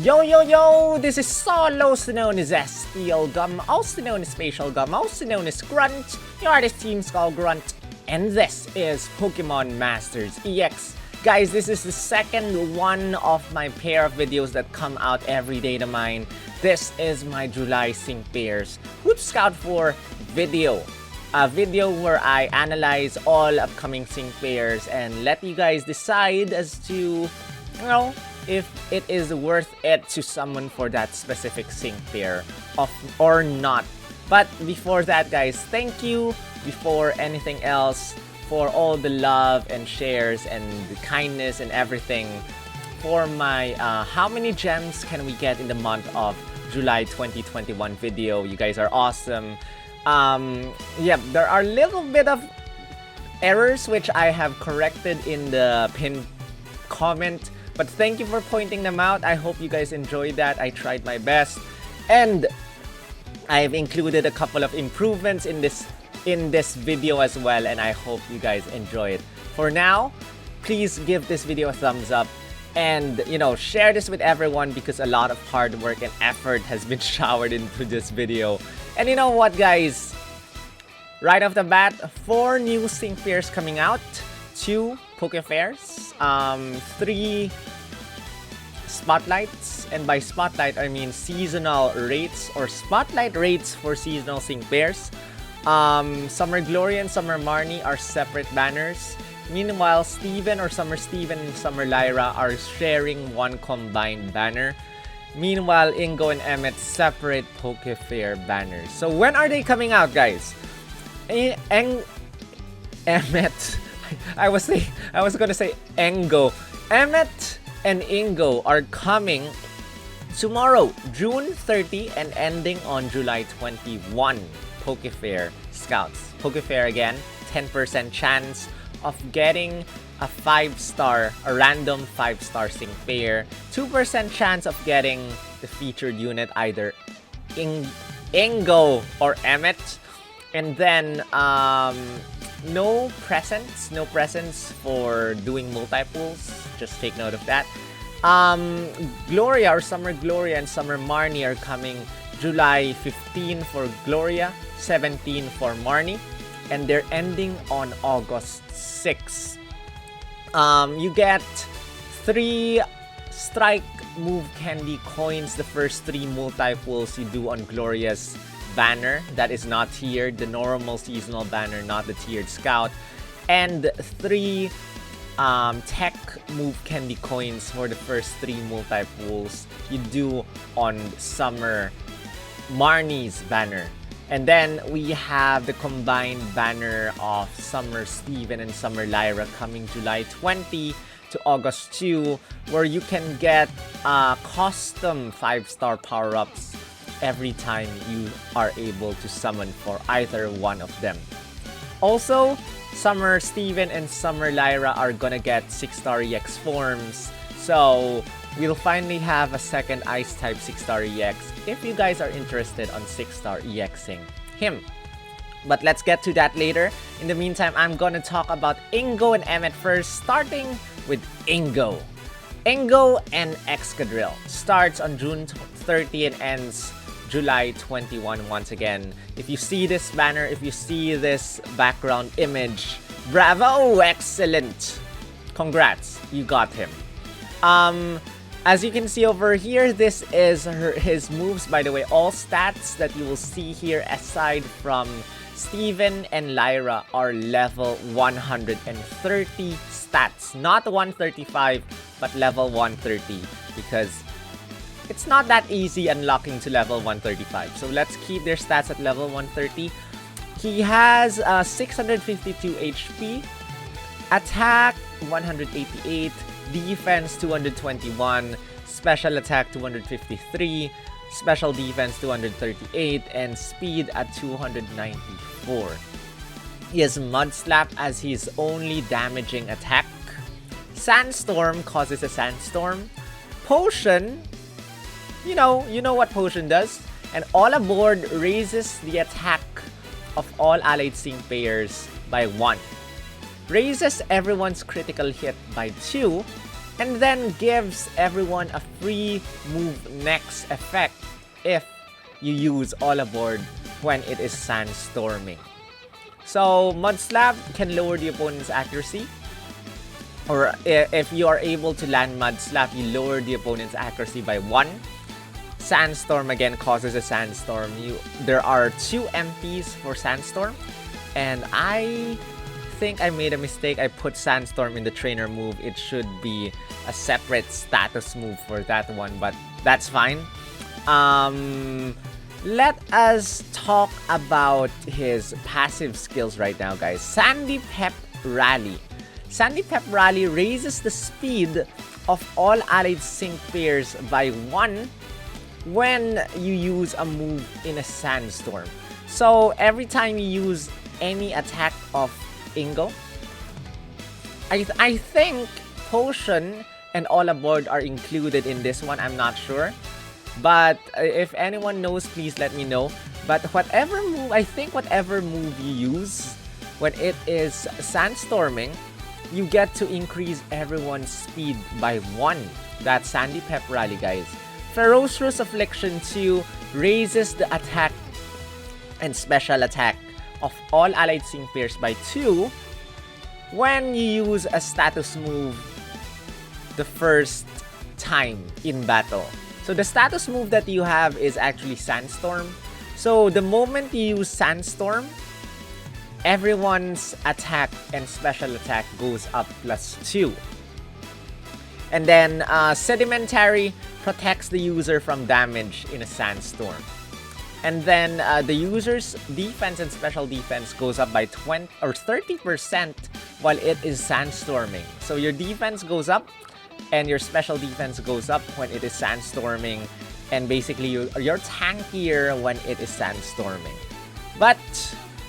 Yo yo yo, this is Sol, also known as Steel Gum, also known as Spatial Gum, also known as Grunt, your artist team's called Grunt, and this is Pokemon Masters EX. Guys, this is the second one of my pair of videos that come out every day to mine. This is my July Sync Pairs Who to Scout For video. A video where I analyze all upcoming sync pairs and let you guys decide as to, if it is worth it to summon for that specific sync pair or not. But before that, guys, thank you before anything else for all the love and shares and the kindness and everything for my how many gems can we get in the month of July 2021 video. You guys are awesome. Yeah, there are a little bit of errors which I have corrected in the pinned comment, but thank you for pointing them out. I hope you guys enjoyed that. I tried my best, and I've included a couple of improvements in this video as well, and I hope you guys enjoy it. For now, please give this video a thumbs up and share this with everyone because a lot of hard work and effort has been showered into this video. And you know what, guys? Right off the bat, 4 new sync pairs coming out, 2 Poke Fairs, 3 spotlights, and by spotlight I mean seasonal rates or spotlight rates for seasonal sync pairs. Summer Gloria and Summer Marnie are separate banners. Meanwhile, Steven or Summer Steven and Summer Lyra are sharing one combined banner. Meanwhile, Ingo and Emmet separate Poke Fair banners. So when are they coming out, guys? Emmet. I was gonna say Engo. Emmet and Ingo are coming tomorrow, June 30, and ending on July 21. Poke Fair Scouts. Poke Fair again, 10% chance of getting a 5-star, a random 5-star sync pair, 2% chance of getting the featured unit, either Ingo or Emmet, and then no presents for doing multi-pools. Just take note of that. Gloria or Summer Gloria and Summer Marnie are coming July 15 for Gloria, 17 for Marnie, and they're ending on August 6. You get 3 strike move candy coins the first 3 multi-pools you do on Gloria's banner that is not tiered, the normal seasonal banner, not the tiered scout, and 3 tech move candy coins for the first 3 multi-pools you do on Summer Marnie's banner. And then we have the combined banner of Summer Steven and Summer Lyra coming July 20 to August 2, where you can get custom 5-star power-ups every time you are able to summon for either one of them. Also, Summer Steven and Summer Lyra are gonna get 6-star EX forms, so we'll finally have a second Ice-type 6-star EX if you guys are interested on 6-star EXing him. But let's get to that later. In the meantime, I'm gonna talk about Ingo and Emmet first, starting with Ingo. Ingo and Excadrill starts on June 30 and ends July 21 once again. If you see this banner, if you see this background image, bravo! Excellent! Congrats, you got him. As you can see over here, this is his moves. By the way, all stats that you will see here aside from Steven and Lyra are level 130 stats. Not 135, but level 130, because it's not that easy unlocking to level 135. So let's keep their stats at level 130. He has 652 HP, attack 188, defense 221, special attack 253, special defense 238, and speed at 294. He has Mud Slap as his only damaging attack. Sandstorm causes a sandstorm. Potion, you know what Potion does. And All Aboard raises the attack of all allied sync pairs by 1. Raises everyone's critical hit by 2. and then gives everyone a free move next effect if you use All Aboard when it is sandstorming. So Mud Slap can lower the opponent's accuracy, or if you are able to land Mud Slap, you lower the opponent's accuracy by 1. Sandstorm again causes a sandstorm. There are 2 MPs for Sandstorm, and I think I made a mistake. I put Sandstorm in the trainer move. It should be a separate status move for that one, but that's fine. Let us talk about his passive skills right now, guys. Sandy Pep Rally. Sandy Pep Rally raises the speed of all allied sync pairs by 1 when you use a move in a sandstorm. So every time you use any attack of Ingo, I think Potion and All Aboard are included in this one. I'm not sure, but if anyone knows, please let me know. But whatever move, I think whatever move you use when it is sandstorming, you get to increase everyone's speed by 1. That's Sandy Pep Rally, guys. Ferocious Affliction 2 raises the attack and special attack of all allied sync pairs by 2 when you use a status move the first time in battle. So the status move that you have is actually Sandstorm. So the moment you use Sandstorm, everyone's attack and special attack goes up +2. And then Sedimentary protects the user from damage in a sandstorm. And then the user's defense and special defense goes up by 20 or 30% while it is sandstorming. So your defense goes up and your special defense goes up when it is sandstorming, and basically you're tankier when it is sandstorming. But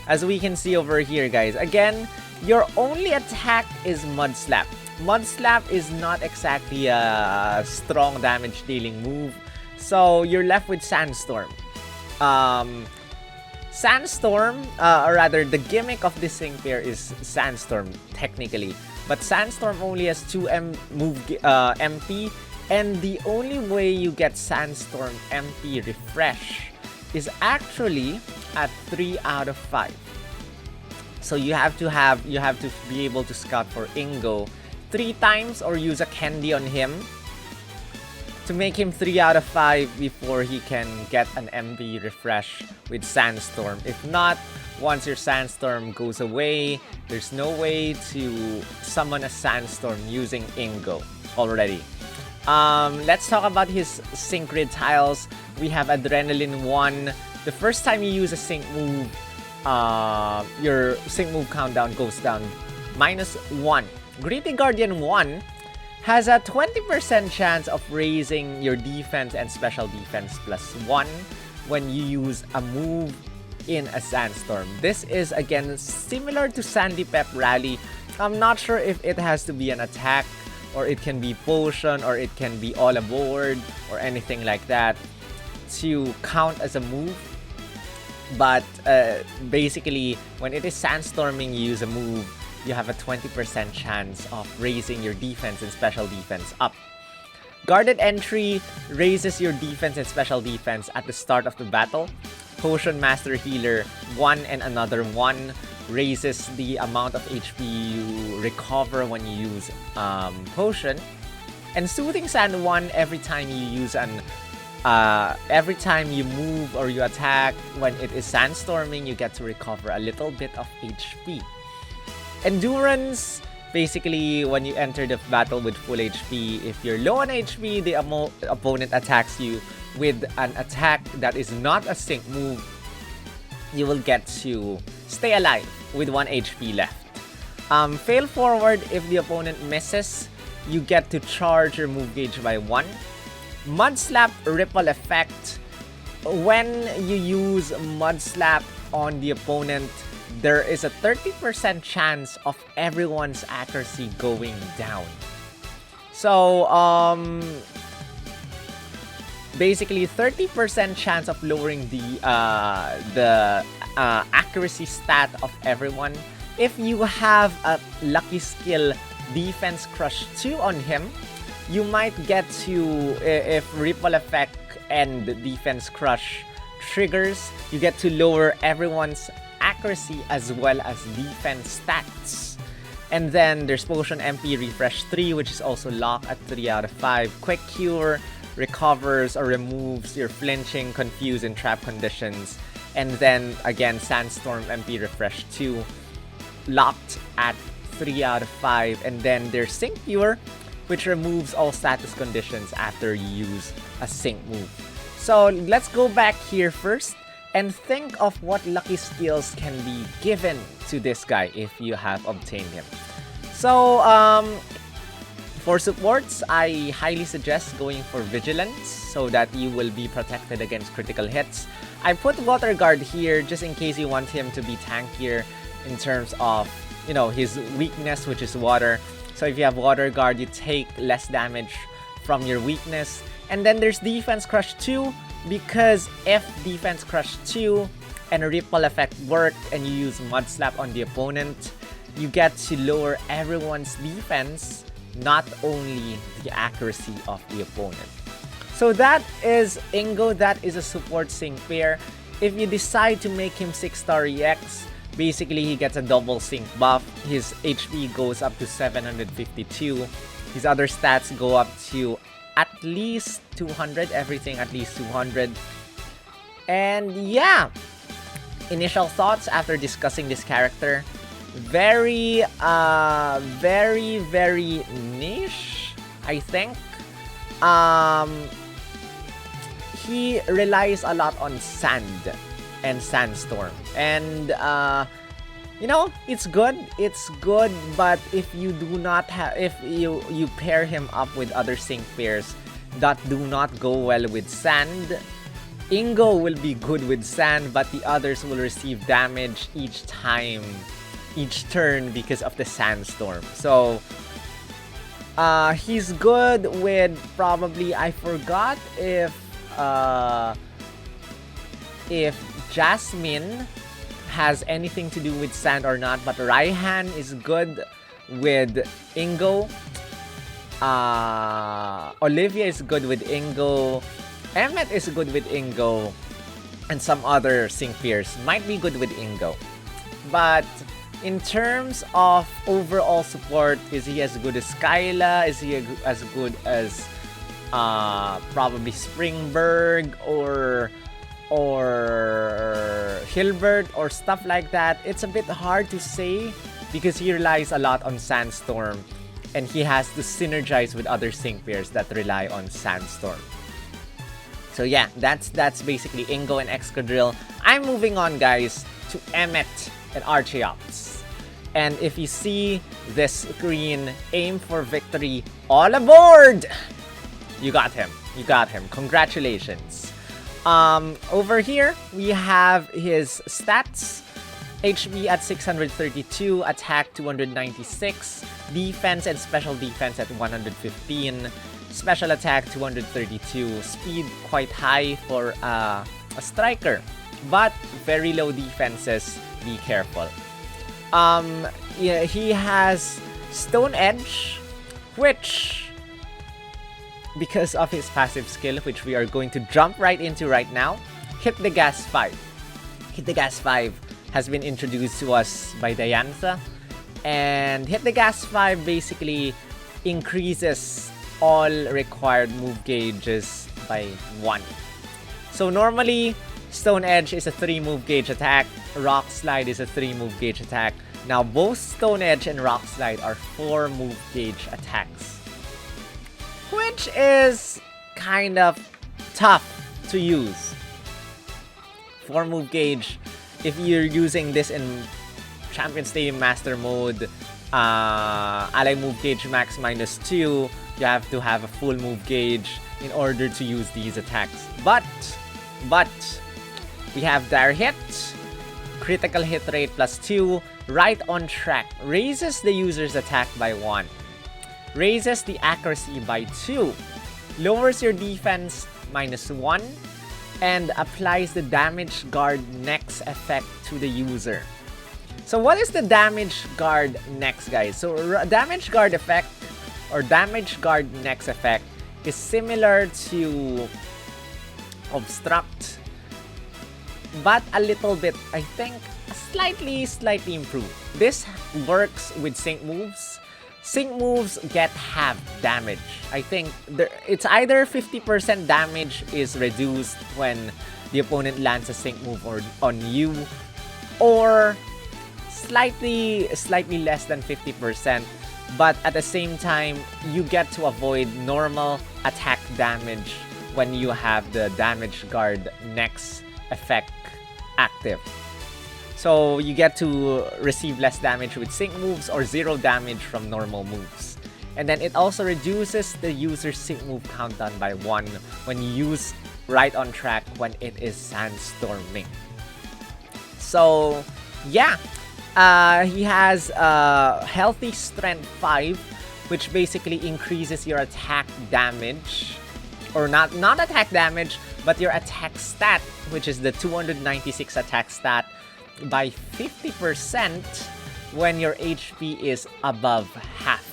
as we can see over here, guys, again, your only attack is Mud Slap. Mud Slap is not exactly a strong damage dealing move, so you're left with Sandstorm. Sandstorm, or rather the gimmick of this sync pair is Sandstorm technically, but Sandstorm only has 2 MP, and the only way you get Sandstorm MP refresh is actually at 3 out of 5. So you have to be able to scout for Ingo 3 times or use a candy on him to make him 3 out of 5 before he can get an MP refresh with Sandstorm. If not, once your Sandstorm goes away, there's no way to summon a Sandstorm using Ingo already. Let's talk about his sync grid tiles. We have Adrenaline 1. The first time you use a sync move, your sync move countdown goes down -1. Greedy Guardian 1 has a 20% chance of raising your defense and special defense +1 when you use a move in a sandstorm. This is again similar to Sandy Pep Rally. I'm not sure if it has to be an attack, or it can be potion, or it can be all aboard, or anything like that to count as a move. But basically, when it is sandstorming, you use a move, you have a 20% chance of raising your defense and special defense up. Guarded Entry raises your defense and special defense at the start of the battle. Potion Master Healer 1 and another 1 raises the amount of HP you recover when you use Potion. And Soothing Sand 1, every time you use every time you move or you attack when it is sandstorming, you get to recover a little bit of HP. Endurance, basically when you enter the battle with full HP, if you're low on HP, the opponent attacks you with an attack that is not a sync move, you will get to stay alive with 1 HP left. Fail Forward, if the opponent misses, you get to charge your move gauge by 1. Mud Slap Ripple Effect, when you use Mud Slap on the opponent, there is a 30% chance of everyone's accuracy going down. So, basically 30% chance of lowering the accuracy stat of everyone. If you have a lucky skill Defense Crush 2 on him, you might get to, if Ripple Effect and Defense Crush triggers, you get to lower everyone's accuracy as well as defense stats. And then there's Potion MP Refresh 3, which is also locked at 3 out of 5. Quick Cure recovers or removes your flinching, confuse, and trap conditions. And then again, Sandstorm MP Refresh 2, locked at 3 out of 5. And then there's Sync Cure, which removes all status conditions after you use a sync move. So let's go back here first and think of what lucky skills can be given to this guy if you have obtained him. So for supports, I highly suggest going for Vigilance so that you will be protected against critical hits. I put Water Guard here just in case you want him to be tankier in terms of, you know, his weakness, which is water. So if you have Water Guard, you take less damage from your weakness. And then there's Defense Crush 2, because if Defense Crush 2 and a Ripple Effect work and you use Mud Slap on the opponent, you get to lower everyone's defense, not only the accuracy of the opponent. So that is Ingo. That is a support sync pair. If you decide to make him 6-star EX, basically he gets a double sync buff. His HP goes up to 752. His other stats go up to at least 200, everything at least 200. And yeah, initial thoughts after discussing this character. Very niche, I think. He relies a lot on sand and sandstorm, and you know, it's good, but if you do not have, if you pair him up with other sync pairs that do not go well with sand, Ingo will be good with sand, but the others will receive damage each turn because of the sandstorm. So he's good with, probably, I forgot if Jasmine has anything to do with sand or not, but Raihan is good with Ingo. Olivia is good with Ingo. Emmet is good with Ingo. And some other sync peers might be good with Ingo. But in terms of overall support, is he as good as Skyla? Is he as good as probably Springberg or Hilbert or stuff like that? It's a bit hard to say because he relies a lot on Sandstorm and he has to synergize with other sync pairs that rely on Sandstorm. So yeah, that's basically Ingo and Excadrill. I'm moving on, guys, to Emmet and Archeops. And if you see this screen, aim for victory, all aboard! You got him. Congratulations. Over here, we have his stats. HP at 632, attack 296, defense and special defense at 115, special attack 232, speed quite high for a striker, but very low defenses, be careful. Yeah, he has Stone Edge, which, because of his passive skill, which we are going to jump right into right now, Hit the Gas 5. Hit the Gas 5 has been introduced to us by Diantha, and Hit the Gas 5 basically increases all required move gauges by 1. So normally, Stone Edge is a 3 move gauge attack, Rock Slide is a 3 move gauge attack. Now both Stone Edge and Rock Slide are 4 move gauge attacks, which is kind of tough to use. 4 move gauge, if you're using this in Champion Stadium Master mode, ally move gauge max -2, you have to have a full move gauge in order to use these attacks. But we have Dire Hit, critical hit rate +2, right on track, raises the user's attack by 1, raises the accuracy by 2, lowers your defense -1, and applies the Damage Guard Next effect to the user. So what is the Damage Guard Next, guys? So Damage Guard effect or damage guard next effect is similar to Obstruct, but a little bit, I think, slightly improved. This works with sync moves. Sync moves get half damage. I think it's either 50% damage is reduced when the opponent lands a sync move on you, or slightly less than 50%. But at the same time, you get to avoid normal attack damage when you have the damage guard next effect active. So you get to receive less damage with sync moves or 0 damage from normal moves. And then it also reduces the user's sync move countdown by 1 when you use Right on Track when it is sandstorming. So yeah, he has healthy strength 5, which basically increases your attack damage, or not attack damage, but your attack stat, which is the 296 attack stat, by 50% when your HP is above half.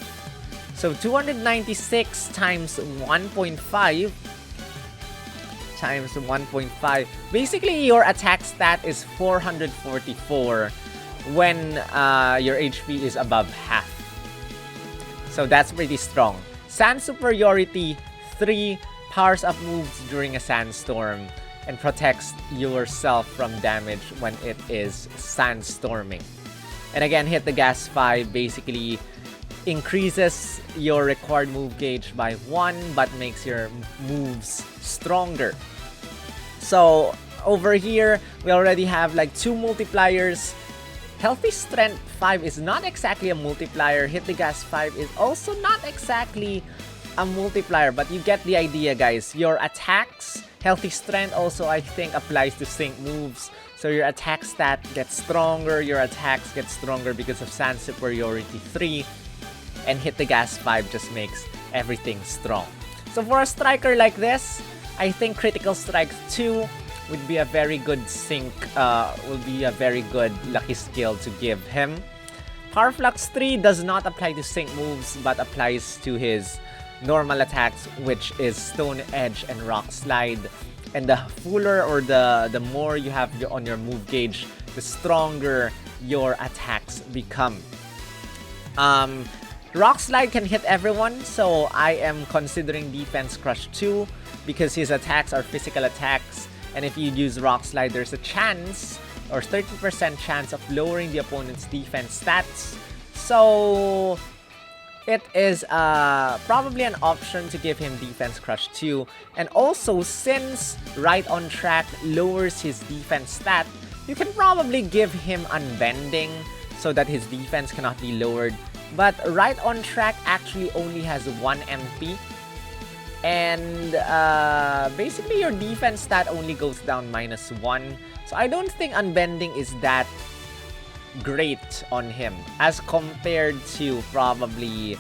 So 296 times 1.5 times 1.5. Basically, your attack stat is 444 when your HP is above half. So that's pretty strong. Sand Superiority 3 powers up moves during a sandstorm and protects yourself from damage when it is sandstorming. And again, Hit the Gas 5 basically increases your required move gauge by 1 but makes your moves stronger. So over here, we already have like 2 multipliers. Healthy Strength 5 is not exactly a multiplier. Hit the Gas 5 is also not exactly a multiplier, but you get the idea, guys. Your attacks, Healthy Strength also, I think, applies to sync moves. So your attack stat gets stronger, your attacks get stronger because of Sand Superiority 3. And Hit the Gas 5 just makes everything strong. So for a striker like this, I think Critical Strike 2 would be a very good sync, will be a very good lucky skill to give him. Power Flux 3 does not apply to sync moves, but applies to his normal attacks, which is Stone Edge and Rock Slide. And the fuller, or the more you have on your move gauge, the stronger your attacks become. Rock Slide can hit everyone, so I am considering Defense Crush 2 because his attacks are physical attacks, and if you use Rock Slide, there's a chance, or 30% chance of lowering the opponent's defense stats. So it is probably an option to give him Defense Crush 2. And also, since Right on Track lowers his defense stat, you can probably give him Unbending so that his defense cannot be lowered. But Right on Track actually only has 1 MP. And basically your defense stat only goes down -1. So I don't think Unbending is that great on him as compared to probably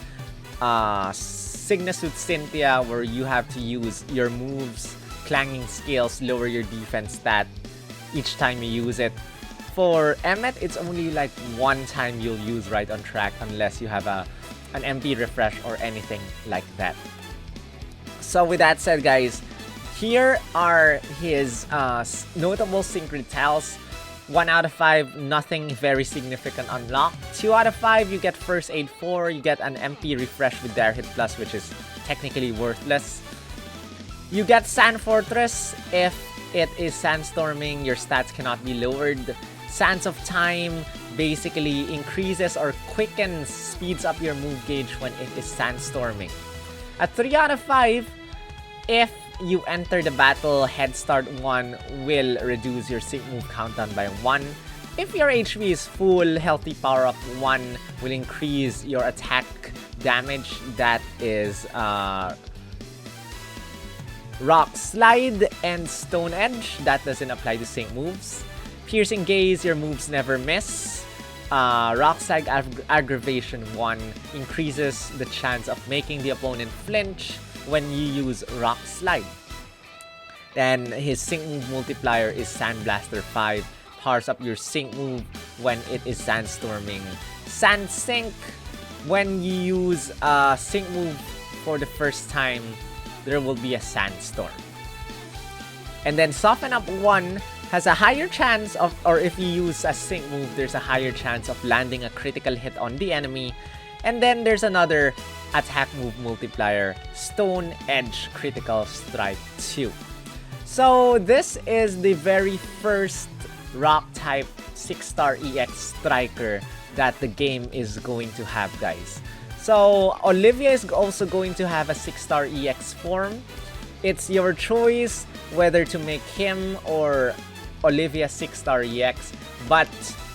Signasuit Cynthia, where you have to use your moves, Clanging Scales, lower your defense stat each time you use it. For Emmet, it's only like 1 time you'll use Right on Track unless you have an MP refresh or anything like that. So with that said, guys, here are his notable Synchro Tells. 1 out of 5, nothing very significant unlocked. 2 out of 5, you get First Aid 4, you get an MP refresh with Dare Hit Plus, which is technically worthless. You get Sand Fortress. If it is sandstorming, your stats cannot be lowered. Sands of Time basically increases or quickens, speeds up your move gauge when it is sandstorming. At 3 out of 5, if you enter the battle, Head Start 1 will reduce your sync move countdown by 1. If your HP is full, Healthy Power Up 1 will increase your attack damage. That is Rock Slide and Stone Edge. That doesn't apply to sync moves. Piercing Gaze, your moves never miss. Rock Slide Aggravation 1 increases the chance of making the opponent flinch when you use Rock Slide. Then his sync move multiplier is Sand Blaster 5. Powers up your sync move when it is sandstorming. Sand Sync when you use a sync move for the first time, there will be a sandstorm. And then Soften Up 1 has a higher chance of, or if you use a sync move, there's a higher chance of landing a critical hit on the enemy. And then there's another attack move multiplier, Stone Edge Critical Strike 2. So this is the very first rock type 6-star EX striker that the game is going to have, guys. So Olivia is also going to have a 6-star EX form. It's your choice whether to make him or Olivia 6-star EX, but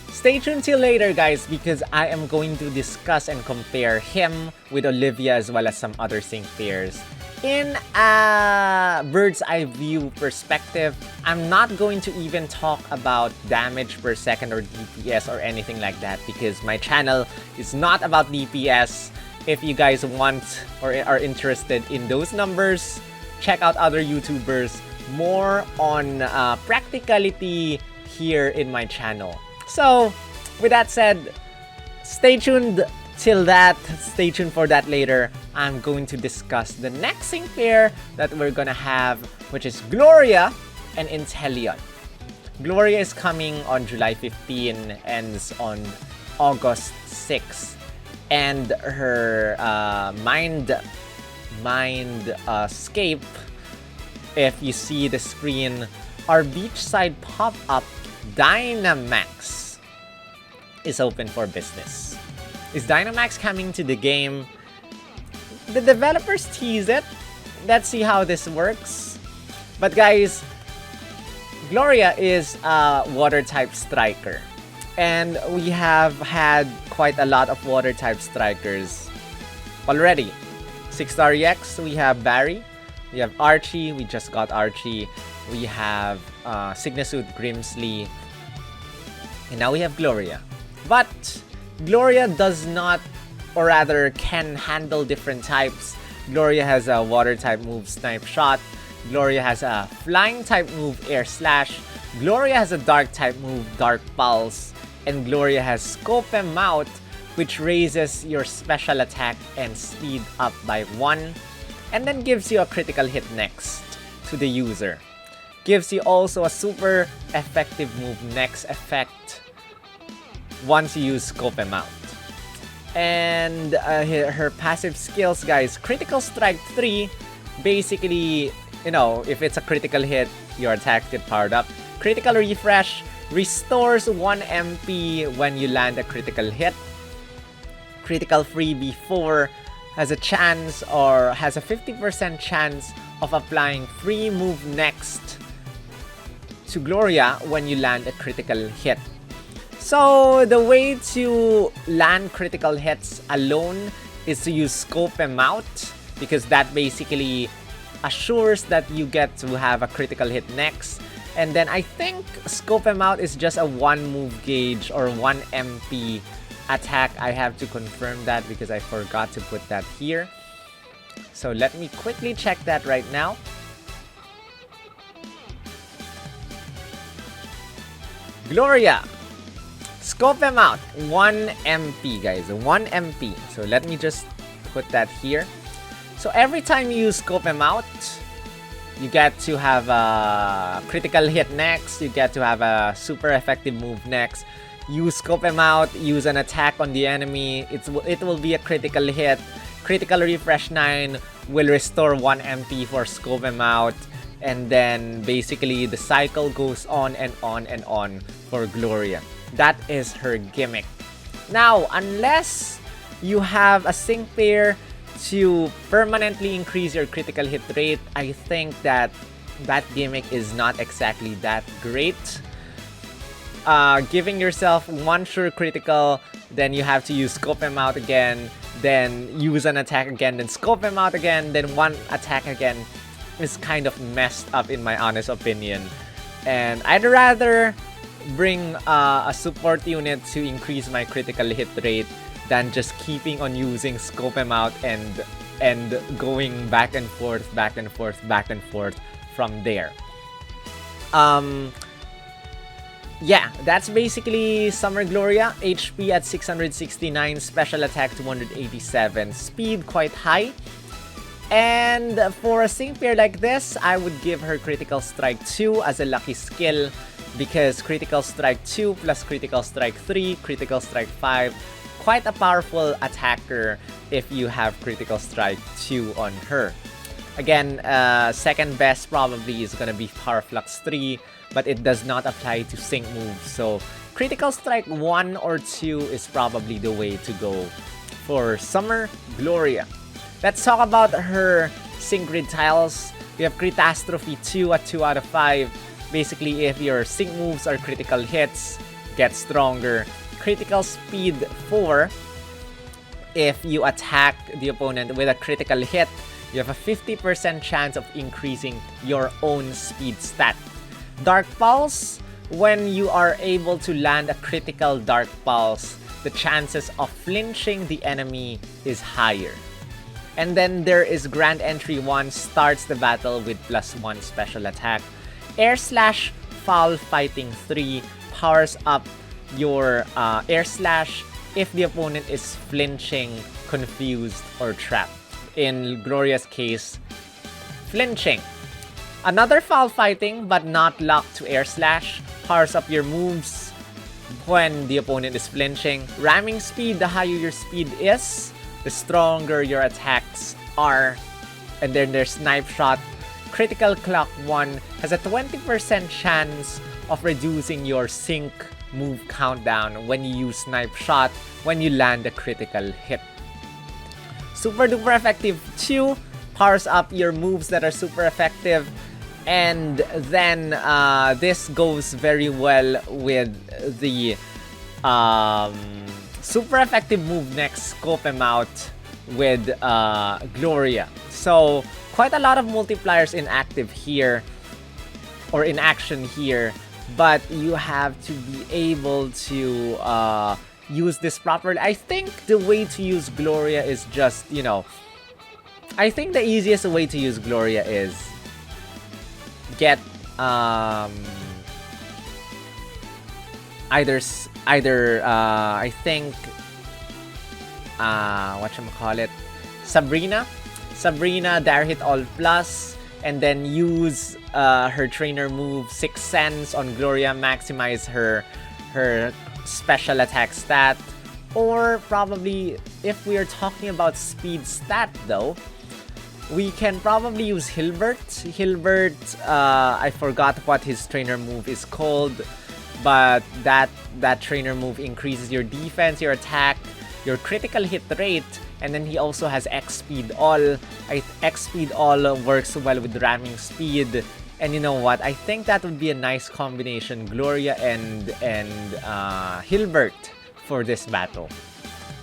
stay tuned till later, guys, because I am going to discuss and compare him with Olivia as well as some other sync pairs in a bird's eye view perspective. I'm not going to even talk about damage per second or DPS or anything like that, because my channel is not about DPS. If you guys want or are interested in those numbers, check out other YouTubers more on practicality here in my channel. So with that said, stay tuned till that. Stay tuned for that later. I'm going to discuss the next sync pair that we're gonna have, which is Gloria and Inteleon. Gloria is coming on July 15, ends on August 6, and her Mindscape, if you see the screen, our beachside pop-up Dynamax is open for business. Is Dynamax coming to the game? The developers tease it. Let's see how this works. But guys, Gloria is a water-type striker. And we have had quite a lot of water-type strikers already. 6-star EX, we have Barry. We have Archie. We just got Archie. We have Signasuit Grimsley. And now we have Gloria. But Gloria does not, or rather can handle different types. Gloria has a water type move, Snipe Shot. Gloria has a flying type move, Air Slash. Gloria has a dark type move, Dark Pulse. And Gloria has Scope 'em Out, which raises your special attack and speed up by 1. And then gives you a critical hit next to the user. Gives you also a super effective move next effect once you use Scope 'em Out. And her passive skills, guys, Critical Strike 3, basically, you know, if it's a critical hit, your attack get powered up. Critical Refresh restores 1 MP when you land a critical hit. Critical Freebie 4 has a chance, or has a 50% chance of applying free move next to Gloria when you land a critical hit. So the way to land critical hits alone is to use Scope 'em Out, because that basically assures that you get to have a critical hit next. And then I think Scope 'em Out is just a 1 move gauge or 1 MP attack. I have to confirm that because I forgot to put that here. So let me quickly check that right now. Gloria, Scope 'em Out, 1 MP, guys, 1 MP. So let me just put that here. So every time you use Scope 'em Out, you get to have a critical hit next, you get to have a super effective move next. Use Scope 'em Out, use an attack on the enemy, it will be a critical hit. Critical Refresh 9 will restore 1 MP for Scope 'em Out. And then basically the cycle goes on and on and on for Gloria. That is her gimmick. Now, unless you have a sync pair to permanently increase your critical hit rate, I think that gimmick is not exactly that great. Giving yourself 1 sure critical, then you have to use Scope 'em Out again, then use an attack again, then Scope 'em Out again, then 1 attack again, is kind of messed up in my honest opinion. And I'd rather bring a support unit to increase my critical hit rate than just keeping on using Scope 'em Out and going back and forth from there. yeah, that's basically Summer Gloria. HP at 669, special attack 287, speed quite high. And for a sync pair like this, I would give her Critical Strike 2 as a lucky skill, because Critical Strike 2 plus Critical Strike 3, Critical Strike 5, quite a powerful attacker if you have Critical Strike 2 on her. Again, second best probably is gonna be Power Flux 3, but it does not apply to sync moves. So Critical Strike 1 or 2 is probably the way to go for Summer Gloria. Let's talk about her sync grid tiles. We have Catastrophe 2 at 2 out of 5. Basically, if your sync moves are critical hits, get stronger. Critical Speed 4. If you attack the opponent with a critical hit, you have a 50% chance of increasing your own speed stat. Dark Pulse. When you are able to land a critical Dark Pulse, the chances of flinching the enemy is higher. And then there is Grand Entry 1, starts the battle with +1 special attack. Air Slash Foul Fighting 3 powers up your Air Slash if the opponent is flinching, confused, or trapped. In Gloria's case, flinching. Another Foul Fighting, but not locked to Air Slash, powers up your moves when the opponent is flinching. Ramming Speed, the higher your speed is, the stronger your attacks are. And then there's Snipe Shot. Critical Clock 1 has a 20% chance of reducing your sync move countdown when you use Snipe Shot when you land a critical hit. Super Duper Effective 2 powers up your moves that are super effective. And then this goes very well with the super effective move next, Scope 'em Out, with Gloria. So quite a lot of multipliers in active here, or in action here, but you have to be able to use this properly. I think the way to use Gloria is just, you know, I think the easiest way to use Gloria is get either I think whatchamacallit, Sabrina Dare Hit All Plus, and then use her trainer move Sixth Sense on Gloria, maximize her special attack stat. Or probably, if we are talking about speed stat though, we can probably use Hilbert. I forgot what his trainer move is called, but that trainer move increases your defense, your attack, your critical hit rate, and then he also has X Speed All. X Speed All works well with Ramming Speed, and you know what? I think that would be a nice combination, Gloria and Hilbert for this battle.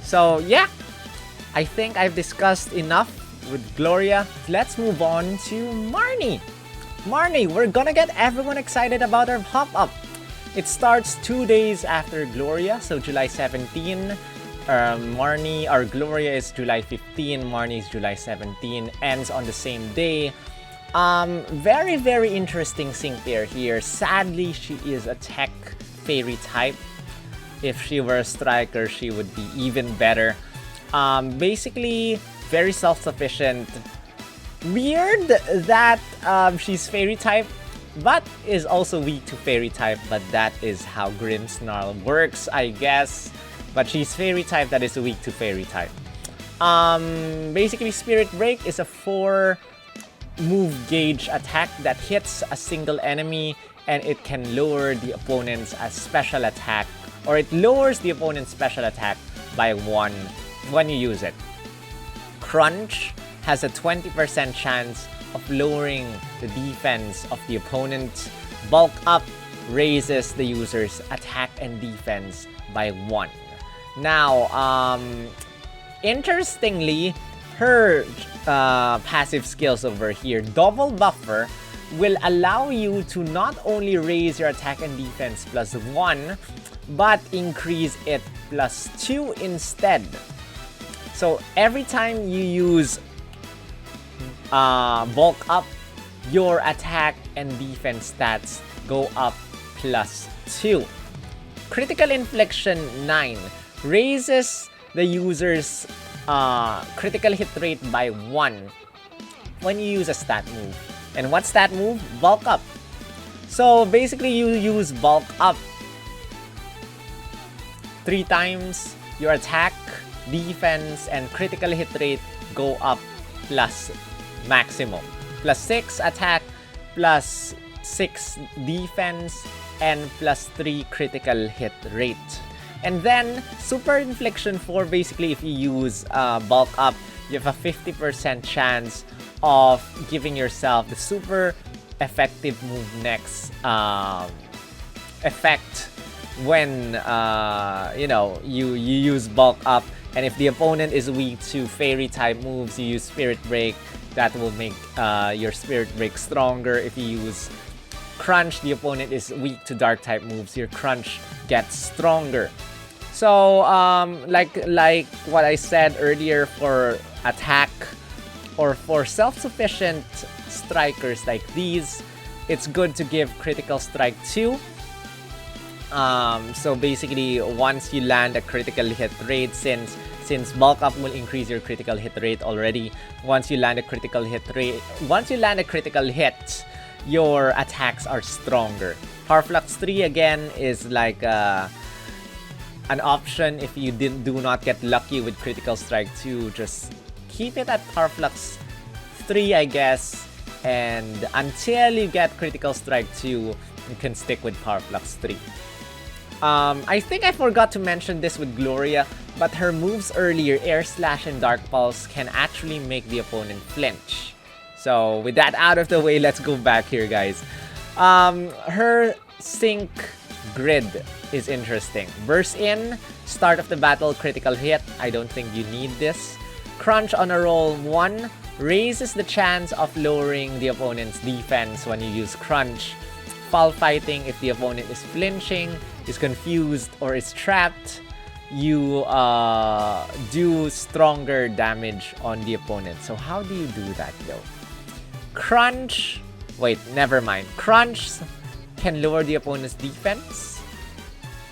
So yeah, I think I've discussed enough with Gloria. Let's move on to Marnie. Marnie, we're gonna get everyone excited about our pop-up. It starts 2 days after Gloria, so July 17. Marnie, or Gloria is July 15, Marnie is July 17, ends on the same day. Very, very interesting sync pair here. Sadly, she is a tech fairy type. If she were a striker, she would be even better. Basically, very self-sufficient. Weird that she's fairy type, but is also weak to fairy type, but that is how Grimmsnarl works, I guess. But she's fairy type that is weak to fairy type. Basically, Spirit Break is a 4 move gauge attack that hits a single enemy, and it can lower the opponent's special attack, or it lowers the opponent's special attack by 1 when you use it. Crunch has a 20% chance of lowering the defense of the opponent. Bulk Up raises the user's attack and defense by 1. Now, interestingly, her passive skills over here, Double Buffer, will allow you to not only raise your attack and defense +1, but increase it +2 instead. So every time you use Bulk Up, your attack and defense stats go up plus 2. Critical Infliction 9 raises the user's critical hit rate by 1 when you use a stat move. And what stat move? Bulk Up. So basically you use Bulk Up 3 times, your attack, defense, and critical hit rate go up plus maximum. Plus 6 attack, plus 6 defense, and plus 3 critical hit rate. And then, Super Infliction 4, basically if you use Bulk Up, you have a 50% chance of giving yourself the super effective move next effect when you use Bulk Up. And if the opponent is weak to fairy type moves, you use Spirit Break. That will make your Spirit Break stronger. If you use Crunch, the opponent is weak to dark type moves, your Crunch gets stronger. So like what I said earlier, for attack or for self-sufficient strikers like these, it's good to give Critical Strike 2. So basically, once you land a critical hit rate, since Bulk Up will increase your critical hit rate already, once you land a critical hit, your attacks are stronger. Power Flux 3 again is like an option if you do not get lucky with Critical Strike 2. Just keep it at Power Flux 3, I guess, and until you get Critical Strike 2, you can stick with Power Flux 3. I think I forgot to mention this with Gloria, but her moves earlier, Air Slash and Dark Pulse, can actually make the opponent flinch. So with that out of the way, let's go back here, guys. Her sync grid is interesting. Burst in, start of the battle, critical hit. I don't think you need this. Crunch on a roll 1 raises the chance of lowering the opponent's defense when you use Crunch. Foul Fighting, if the opponent is flinching, is confused, or is trapped, you do stronger damage on the opponent. So how do you do that though? Crunch, wait, never mind. Crunch can lower the opponent's defense.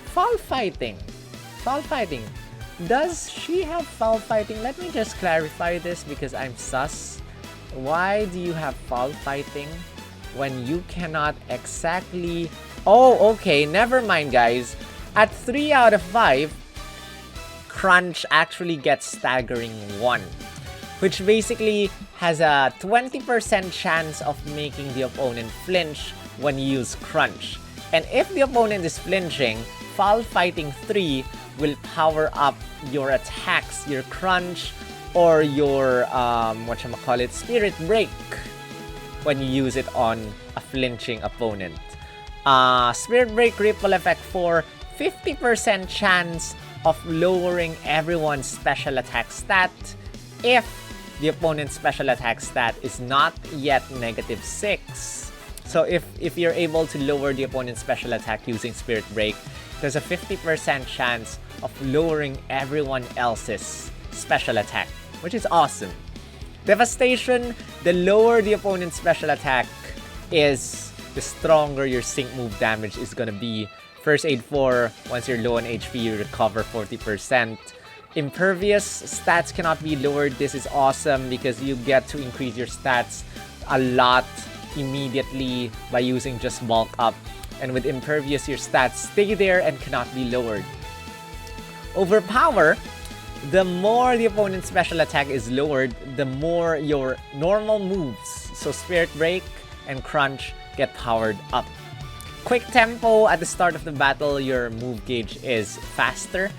Foul Fighting. Does she have Foul Fighting? Let me just clarify this because I'm sus. Why do you have Foul Fighting when you cannot exactly... Oh, okay, never mind, guys. At 3 out of 5, Crunch actually gets Staggering 1, which basically has a 20% chance of making the opponent flinch when you use Crunch. And if the opponent is flinching, Foul Fighting 3 will power up your attacks, your Crunch, or your, Spirit Break when you use it on a flinching opponent. Spirit Break Ripple Effect 4, 50% chance of lowering everyone's special attack stat if the opponent's special attack stat is not yet -6. So if you're able to lower the opponent's special attack using Spirit Break, there's a 50% chance of lowering everyone else's special attack, which is awesome. Devastation, the lower the opponent's special attack is, the stronger your sync move damage is gonna be. First Aid 4, once you're low on HP, you recover 40%. Impervious, stats cannot be lowered. This is awesome because you get to increase your stats a lot immediately by using just Bulk Up. And with Impervious, your stats stay there and cannot be lowered. Overpower, the more the opponent's special attack is lowered, the more your normal moves, so Spirit Break and Crunch, get powered up. Quick Tempo, at the start of the battle, your move gauge is faster.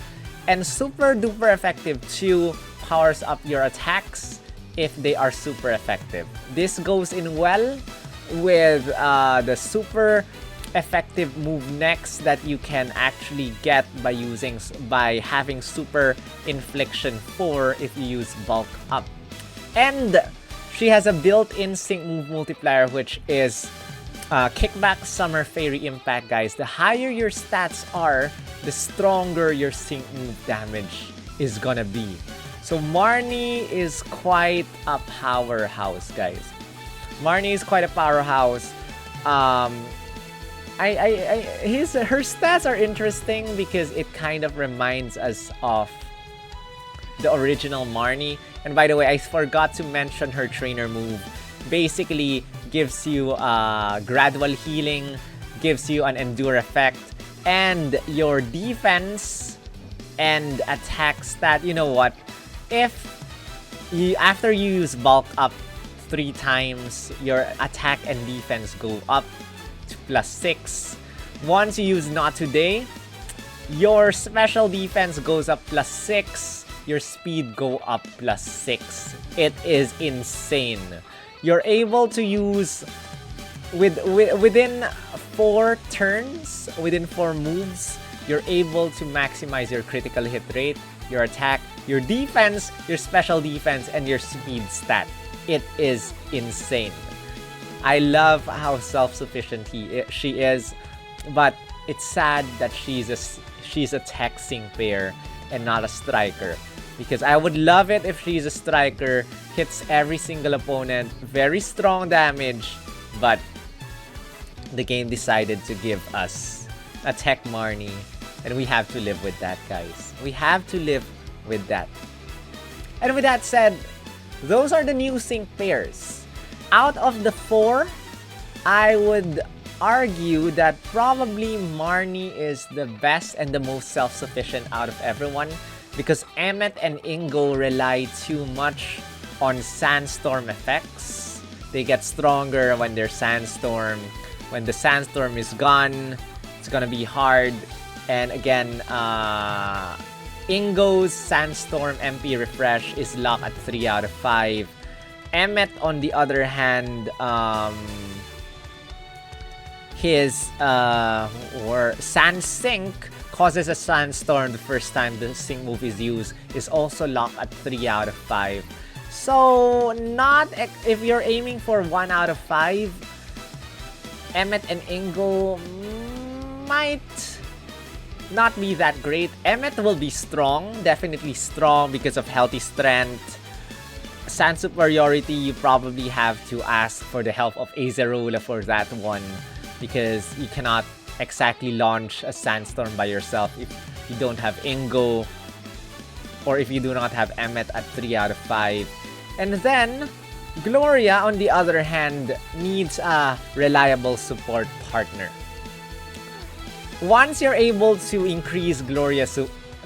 And Super Duper Effective 2 powers up your attacks if they are super effective. This goes in well with the super effective move next that you can actually get by having Super Infliction 4 if you use Bulk Up. And she has a built-in sync move multiplier, which is Kickback Summer Fairy Impact, guys. The higher your stats are, the stronger your sync move damage is gonna be. So Marnie is quite a powerhouse, guys. Marnie is quite a powerhouse. her stats are interesting because it kind of reminds us of the original Marnie. And by the way, I forgot to mention her trainer move. Basically, gives you gradual healing, gives you an endure effect, and your defense and attack stat. You know what? If you after you use bulk up 3 times, your attack and defense go up to +6. Once you use not today, your special defense goes up +6. Your speed go up +6. It is insane. You're able to use within 4 turns, within 4 moves, you're able to maximize your critical hit rate, your attack, your defense, your special defense, and your speed stat. It is insane. I love how self-sufficient she is, but it's sad that she's a tech sync player and not a striker. Because I would love it if she's a striker, hits every single opponent, very strong damage, but the game decided to give us a tech Marnie, and we have to live with that, guys. We have to live with that. And with that said, those are the new sync pairs. Out of the 4, I would argue that probably Marnie is the best and the most self-sufficient out of everyone, because Emmet and Ingo rely too much on sandstorm effects. They get stronger when they're sandstorm. When the sandstorm is gone, it's gonna be hard. And again, Ingo's sandstorm MP refresh is locked at 3 out of 5. Emmet, on the other hand, his sand sink causes a sandstorm the first time the sync move is used, is also locked at 3 out of 5. So, if you're aiming for 1 out of 5, Emmet and Ingo might not be that great. Emmet will be strong, definitely strong because of healthy strength. Sand superiority, you probably have to ask for the help of Azerola for that one, because you cannot exactly launch a sandstorm by yourself if you don't have Ingo, or if you do not have Emmet at 3 out of 5. And then Gloria, on the other hand, needs a reliable support partner. Once you're able to increase Gloria's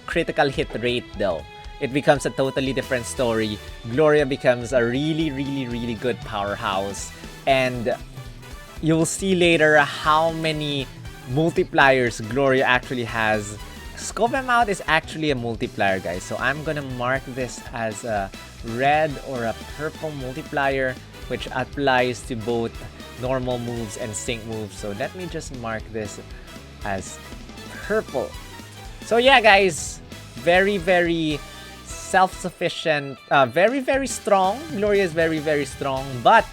critical hit rate though, it becomes a totally different story. Gloria becomes a really, really, really good powerhouse, and you'll see later how many multipliers Gloria actually has. Scope 'em out is actually a multiplier, guys. So I'm gonna mark this as a red or a purple multiplier, which applies to both normal moves and sync moves. So let me just mark this as purple. So yeah, guys, very, very self-sufficient, very, very strong. Gloria is very, very strong. But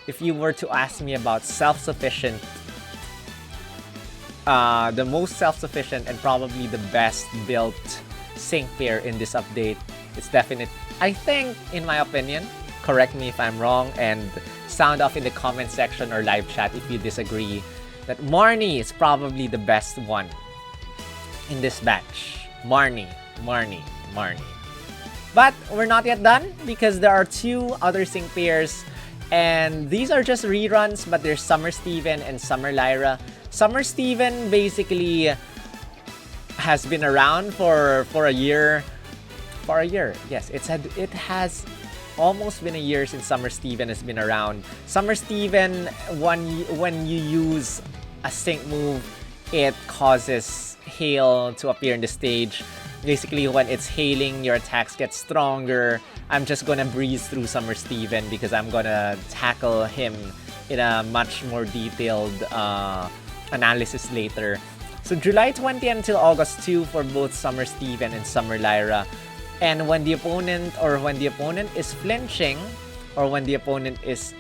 if you were to ask me about self-sufficient, the most self-sufficient and probably the best built sync pair in this update, it's definite. I think, in my opinion, correct me if I'm wrong, and sound off in the comment section or live chat if you disagree, that Marnie is probably the best one in this batch. Marnie. But we're not yet done, because there are 2 other sync pairs, and these are just reruns, but there's Summer Steven and Summer Lyra. Summer Steven basically has been around for a year. For a year, yes. It has almost been a year since Summer Steven has been around. Summer Steven, when you use a sync move, it causes hail to appear in the stage. Basically, when it's hailing, your attacks get stronger. I'm just gonna breeze through Summer Steven because I'm gonna tackle him in a much more detailed analysis later. So July 20 until August 2 for both Summer Steven and Summer Lyra. And when the opponent is flinching, or when the opponent is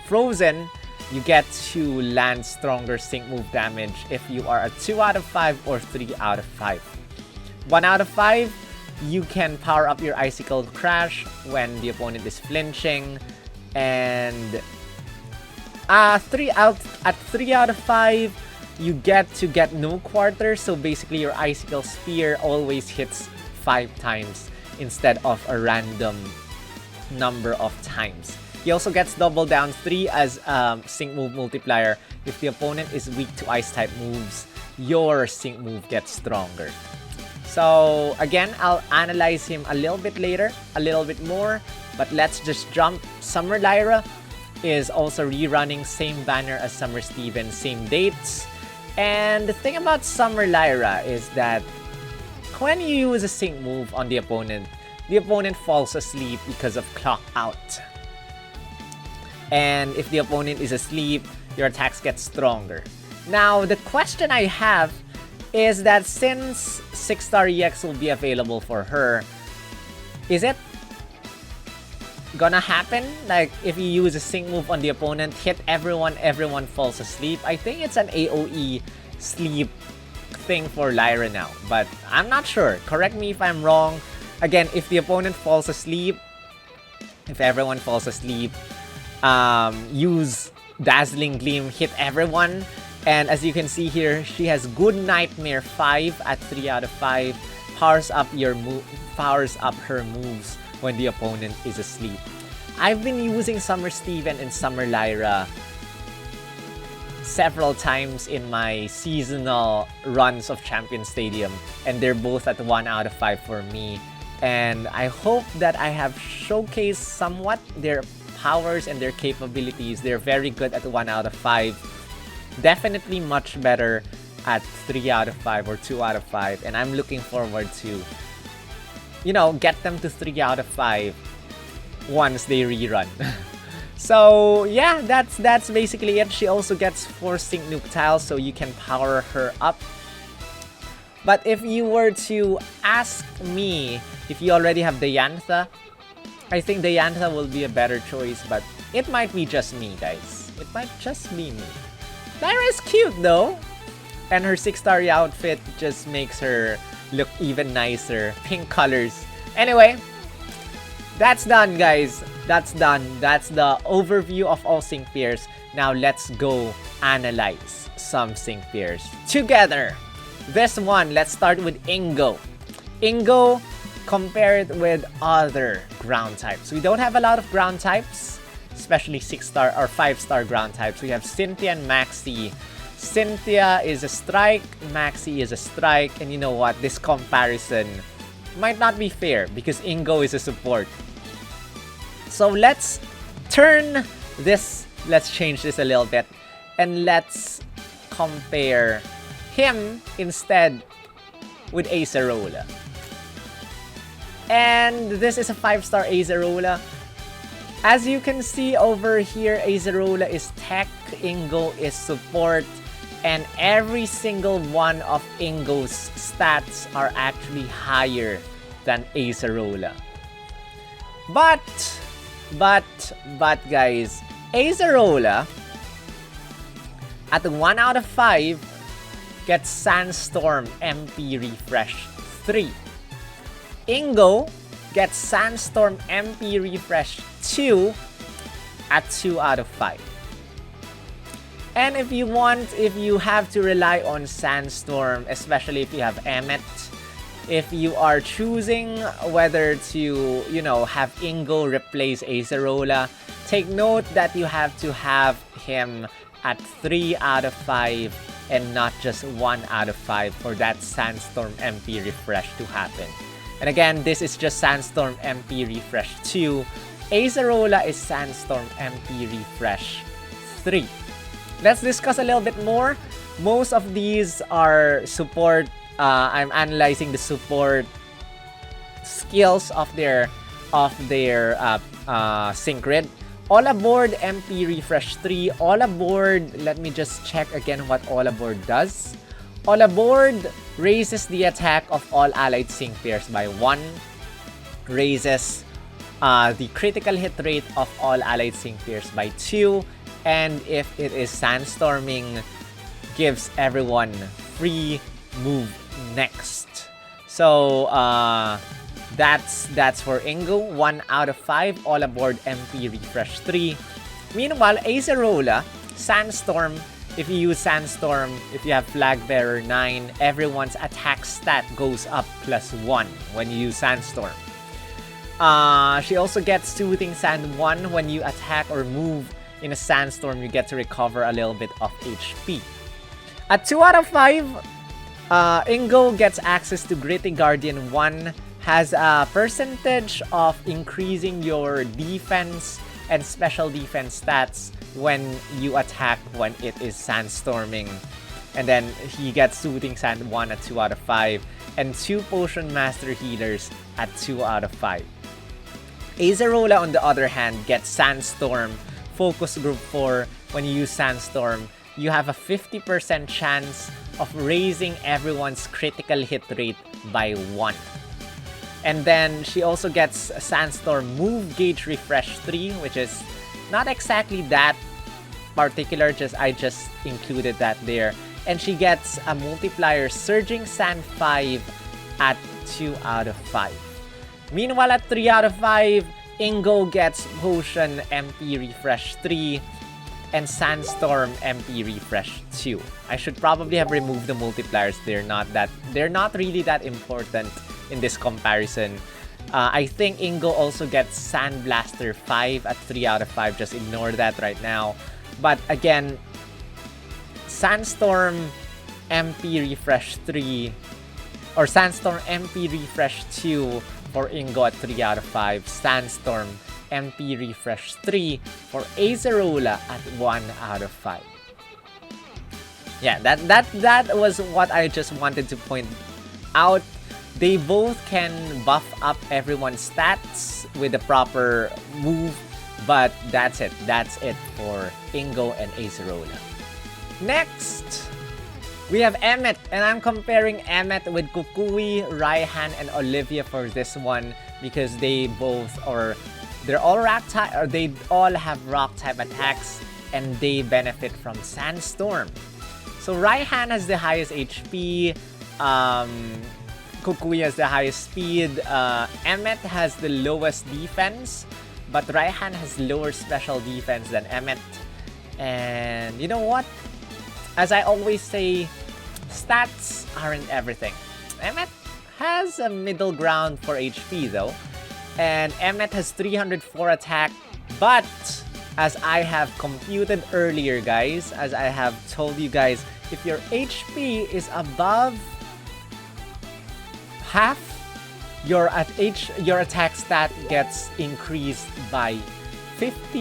frozen, you get to land stronger sync move damage if you are a 2 out of 5 or 3 out of 5. 1 out of 5, you can power up your Icicle Crash when the opponent is flinching. And 3 out of 5, you get to get no quarter, so basically your icicle spear always hits 5 times instead of a random number of times. He also gets double down 3 as sync move multiplier. If the opponent is weak to ice type moves, your sync move gets stronger. So again, I'll analyze him a little bit later, a little bit more, but let's just jump. Summer Lyra is also rerunning, same banner as Summer Steven, same dates. And the thing about Summer Lyra is that when you use a sync move on the opponent falls asleep because of clock out. And if the opponent is asleep, your attacks get stronger. Now, the question I have is that since 6-star EX will be available for her, is it gonna happen? Like, if you use a sync move on the opponent, hit everyone falls asleep. I think it's an AoE sleep thing for Lyra now, but I'm not sure. Correct me if I'm wrong. Again, if the opponent falls asleep, if everyone falls asleep, use Dazzling Gleam, hit everyone. And as you can see here, she has Good Nightmare 5 at 3 out of 5. Powers up her moves when the opponent is asleep. I've been using Summer Steven and Summer Lyra several times in my seasonal runs of Champion Stadium, and they're both at 1 out of 5 for me. And I hope that I have showcased somewhat their powers and their capabilities. They're very good at 1 out of 5. Definitely much better at 3 out of 5 or 2 out of 5. And I'm looking forward to, you know, get them to 3 out of 5 once they rerun. So yeah, that's basically it. She also gets 4 sync nuke tiles, so you can power her up. But if you were to ask me if you already have Diantha, I think Diantha will be a better choice, but it might be just me, guys. It might just be me. Lyra is cute though, and her 6-star outfit just makes her look even nicer. Pink colors. Anyway, that's done, guys. That's done. That's the overview of all sync pairs. Now let's go analyze some sync pairs together. This one, let's start with Ingo. Ingo compared with other ground types. We don't have a lot of ground types, especially 6-star or 5-star ground types. We have Cynthia and Maxi. Cynthia is a strike, Maxi is a strike, and you know what? This comparison might not be fair because Ingo is a support. So let's change this a little bit, and let's compare him instead with Acerola. And this is a 5-star Acerola. As you can see over here, Acerola is tech, Ingo is support, and every single one of Ingo's stats are actually higher than Acerola. But guys, Acerola at 1 out of 5 gets Sandstorm MP Refresh 3. Ingo gets Sandstorm MP Refresh 2 at 2 out of 5. And if you have to rely on Sandstorm, especially if you have Emmet, if you are choosing whether to, you know, have Ingo replace Acerola, take note that you have to have him at 3 out of 5 and not just 1 out of 5 for that Sandstorm MP refresh to happen. And again, this is just Sandstorm MP refresh 2. Acerola is Sandstorm MP refresh 3. Let's discuss a little bit more. Most of these are support. I'm analyzing the support skills of their sync grid. All Aboard MP Refresh 3. All Aboard, let me just check again what All Aboard does. All Aboard raises the attack of all allied sync pairs by 1. Raises the critical hit rate of all allied sync pairs by 2. And if it is Sandstorming, gives everyone free move next. So that's for Ingo. 1 out of 5. All Aboard MP Refresh 3. Meanwhile, Acerola, Sandstorm if you use Sandstorm, if you have Flag Bearer 9, everyone's attack stat goes up +1 when you use Sandstorm. She also gets Soothing Sand 1 when you attack or move in a Sandstorm. You get to recover a little bit of HP. At 2 out of 5, Ingo gets access to Gritty Guardian 1, has a percentage of increasing your defense and special defense stats when you attack when it is Sandstorming. And then he gets Soothing Sand 1 at 2 out of 5, and 2 Potion Master Healers at 2 out of 5. Acerola, on the other hand, gets Sandstorm Focus Group 4. When you use Sandstorm, you have a 50% chance of raising everyone's critical hit rate by 1. And then she also gets Sandstorm Move Gauge Refresh 3, which is not exactly that particular, I just included that there. And she gets a multiplier Surging Sand 5 at 2 out of 5. Meanwhile, at 3 out of 5, Ingo gets Potion MP Refresh 3 and Sandstorm MP Refresh 2. I should probably have removed the multipliers. They're not really that important in this comparison. I think Ingo also gets Sandblaster 5 at 3 out of 5. Just ignore that right now. But again, Sandstorm MP Refresh 3 or Sandstorm MP Refresh 2 for Ingo at 3 out of 5. Sandstorm MP Refresh 3 for Acerola at 1 out of 5. Yeah, that was what I just wanted to point out. They both can buff up everyone's stats with the proper move, but that's it. That's it for Ingo and Acerola. Next, we have Emmet, and I'm comparing Emmet with Kukui, Raihan, and Olivia for this one because they're all rock type, or they all have rock type attacks, and they benefit from Sandstorm. So Raihan has the highest HP. Kukui has the highest speed. Emmet has the lowest defense, but Raihan has lower special defense than Emmet. And you know what? As I always say, stats aren't everything. Emmet has a middle ground for HP though. And Emmet has 304 attack, but as I have computed earlier, guys, as I have told you guys, if your HP is above half, your attack stat gets increased by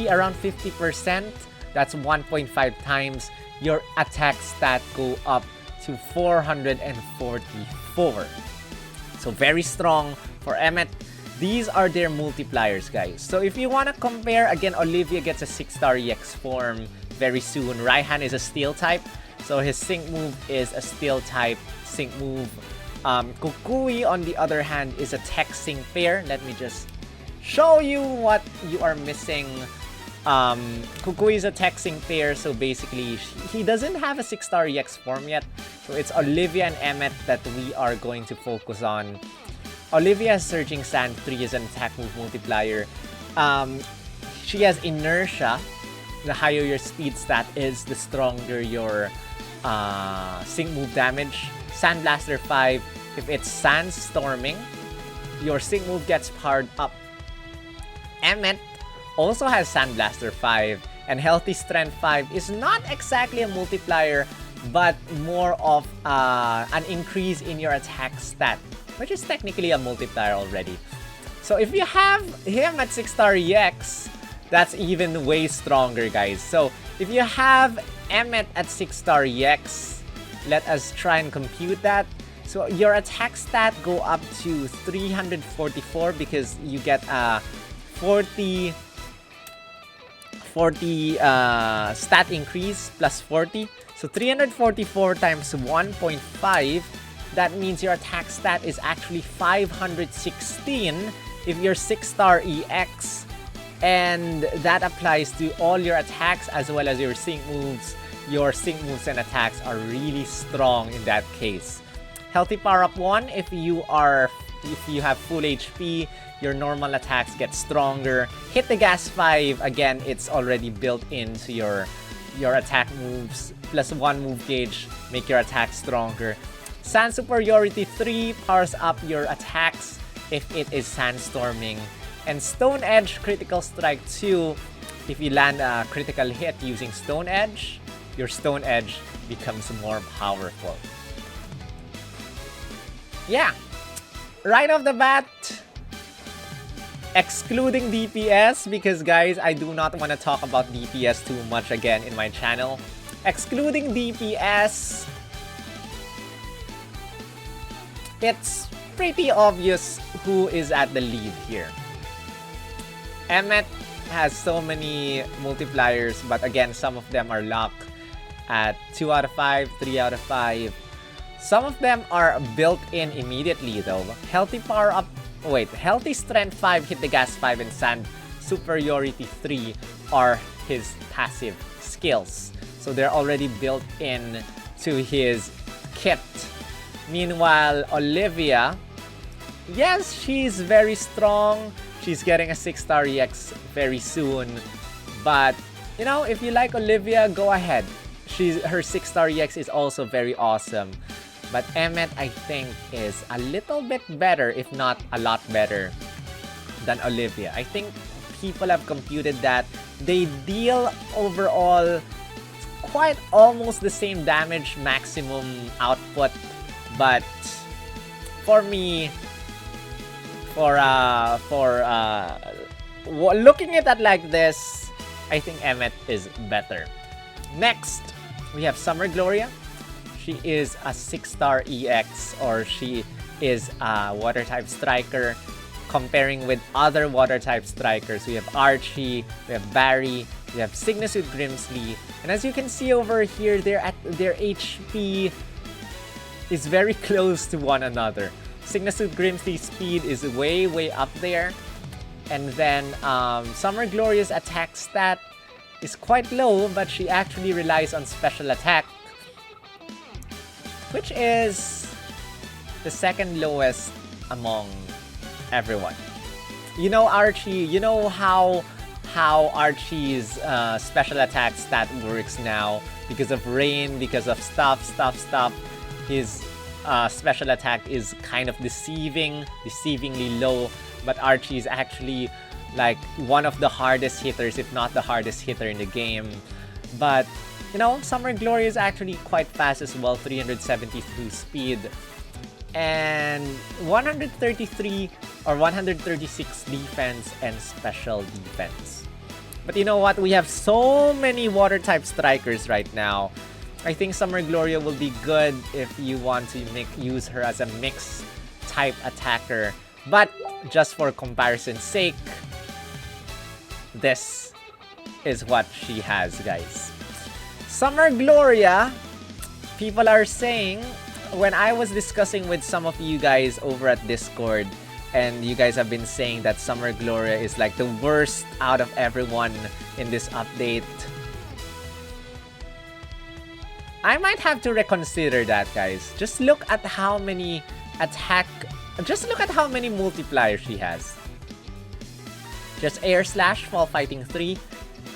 around 50%. That's 1.5 times. Your attack stat go up to 444. So very strong for Emmet. These are their multipliers, guys. So if you want to compare, again, Olivia gets a 6-star EX form very soon. Raihan is a steel type, so his sync move is a steel type sync move. Kukui, on the other hand, is a tech sync pair. Let me just show you what you are missing. Kukui is a tech sync pair, so basically he doesn't have a 6-star EX form yet. So it's Olivia and Emmet that we are going to focus on. Olivia has Surging Sand 3 as an attack move multiplier. She has Inertia. The higher your speed stat is, the stronger your sync move damage. Sandblaster 5, if it's Sandstorming, your sync move gets powered up. Emmet also has Sandblaster 5, and Healthy Strength 5 is not exactly a multiplier, but more of an increase in your attack stat, which is technically a multiplier already. So if you have him at 6-star EX, that's even way stronger, guys. So if you have Emmet at 6-star EX, let us try and compute that. So your attack stat go up to 344 because you get a 40 stat increase plus 40. So 344 times 1.5, that means your attack stat is actually 516 if you're 6-star EX. And that applies to all your attacks as well as your sync moves. Your sync moves and attacks are really strong in that case. Healthy Power Up 1, if you have full HP, your normal attacks get stronger. Hit the Gas 5, again, it's already built into your your attack moves. +1 move gauge, make your attack stronger. Sand Superiority 3 powers up your attacks if it is sandstorming. And Stone Edge Critical Strike 2, if you land a critical hit using Stone Edge, your Stone Edge becomes more powerful. Yeah, right off the bat, excluding DPS, because guys, I do not want to talk about DPS too much again in my channel. Excluding DPS, it's pretty obvious who is at the lead here. Emmet has so many multipliers, but again, some of them are luck at 2 out of 5, 3 out of 5. Some of them are built in immediately though. Healthy power up, healthy strength 5, hit the gas 5, and sand superiority 3 are his passive skills. So they're already built in to his kit. Meanwhile, Olivia, yes, she's very strong. She's getting a 6-star EX very soon. But, you know, if you like Olivia, go ahead. Her 6-star EX is also very awesome. But Emmet, I think, is a little bit better, if not a lot better, than Olivia. I think people have computed that they deal overall quite almost the same damage maximum output. But for me, looking at it like this, I think Emmet is better. Next, we have Summer Gloria. She is a 6-star EX, or she is a water-type striker. Comparing with other water-type strikers, we have Archie, we have Barry, we have Cygnus with Grimsley. And as you can see over here, their HP is very close to one another. Cygnus with Grimsley's speed is way up there. And then Summer Gloria's attack stat is quite low, but she actually relies on special attack, which is the second lowest among everyone. You know Archie, you know how Archie's special attack stat works now. Because of rain, because of stuff. His special attack is kind of deceivingly low. But Archie is actually like one of the hardest hitters, if not the hardest hitter in the game. But, you know, Summer Gloria is actually quite fast as well, 372 speed. And 133 or 136 defense and special defense. But you know what? We have so many water-type strikers right now. I think Summer Gloria will be good if you want to use her as a mix-type attacker. But just for comparison's sake, this is what she has, guys. Summer Gloria, people are saying, when I was discussing with some of you guys over at Discord, and you guys have been saying that Summer Gloria is like the worst out of everyone in this update, I might have to reconsider that, guys. Just look at how many multipliers she has. Just Air Slash, Fall Fighting 3.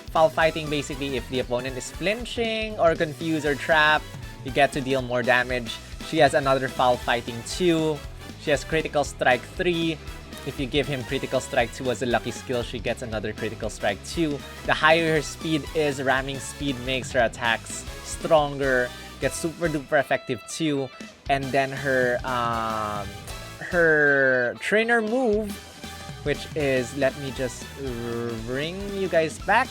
Fall Fighting basically if the opponent is flinching or confused or trapped, you get to deal more damage. She has another Foul Fighting 2. She has Critical Strike 3. If you give him Critical Strike 2 as a lucky skill, she gets another Critical Strike 2. The higher her speed is, ramming speed makes her attacks stronger. Gets super duper effective too. And then her trainer move, which is, let me just bring you guys back.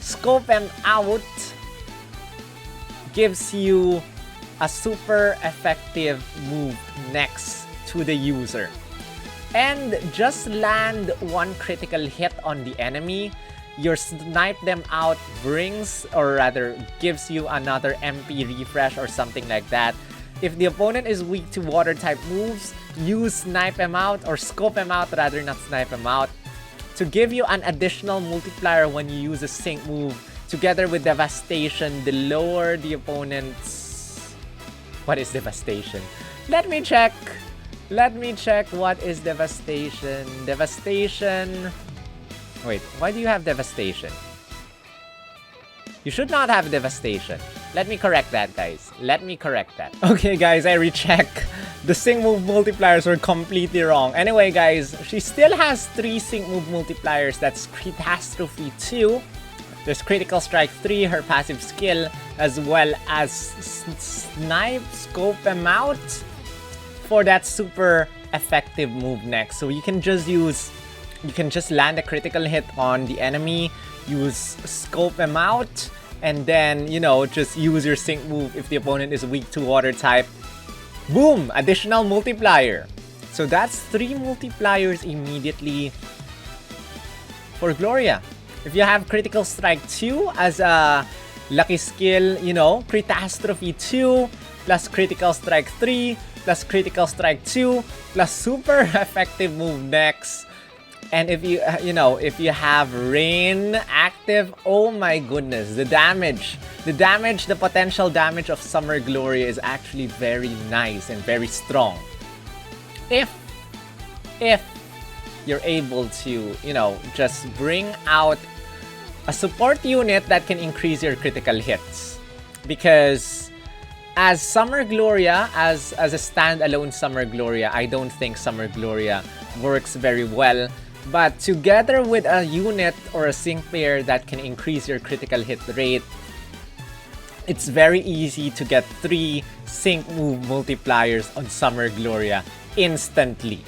Scope 'em out gives you a super effective move next to the user. And just land one critical hit on the enemy, your Snipe Them Out brings, or rather gives you another MP refresh or something like that. If the opponent is weak to water type moves, use Snipe 'em Out, or Scope 'em Out rather, not Snipe 'em Out, to give you an additional multiplier when you use a sync move. Together with Devastation, the lower the opponent's... What is Devastation? Let me check what is Devastation. Devastation... Wait, why do you have Devastation? You should not have devastation. Let me correct that, guys. Let me correct that. Okay, guys, I recheck. The sync move multipliers were completely wrong. Anyway, guys, she still has 3 sync move multipliers. That's Catastrophe 2. There's Critical Strike 3, her passive skill, as well as Snipe, Scope them out for that super effective move next. So you can just land a critical hit on the enemy, use Scope them out, and then, you know, just use your sync move if the opponent is weak to water type. Boom! Additional multiplier. So that's 3 multipliers immediately for Gloria. If you have Critical Strike 2 as a lucky skill, you know, Catastrophe 2 plus Critical Strike 3 plus Critical Strike 2 plus super effective move next. And if you, if you have Rain active, oh my goodness, the potential damage of Summer Gloria is actually very nice and very strong. If you're able to, just bring out a support unit that can increase your critical hits. Because as Summer Gloria, as a standalone Summer Gloria, I don't think Summer Gloria works very well. But together with a unit or a sync pair that can increase your critical hit rate, it's very easy to get 3 sync move multipliers on Summer Gloria instantly.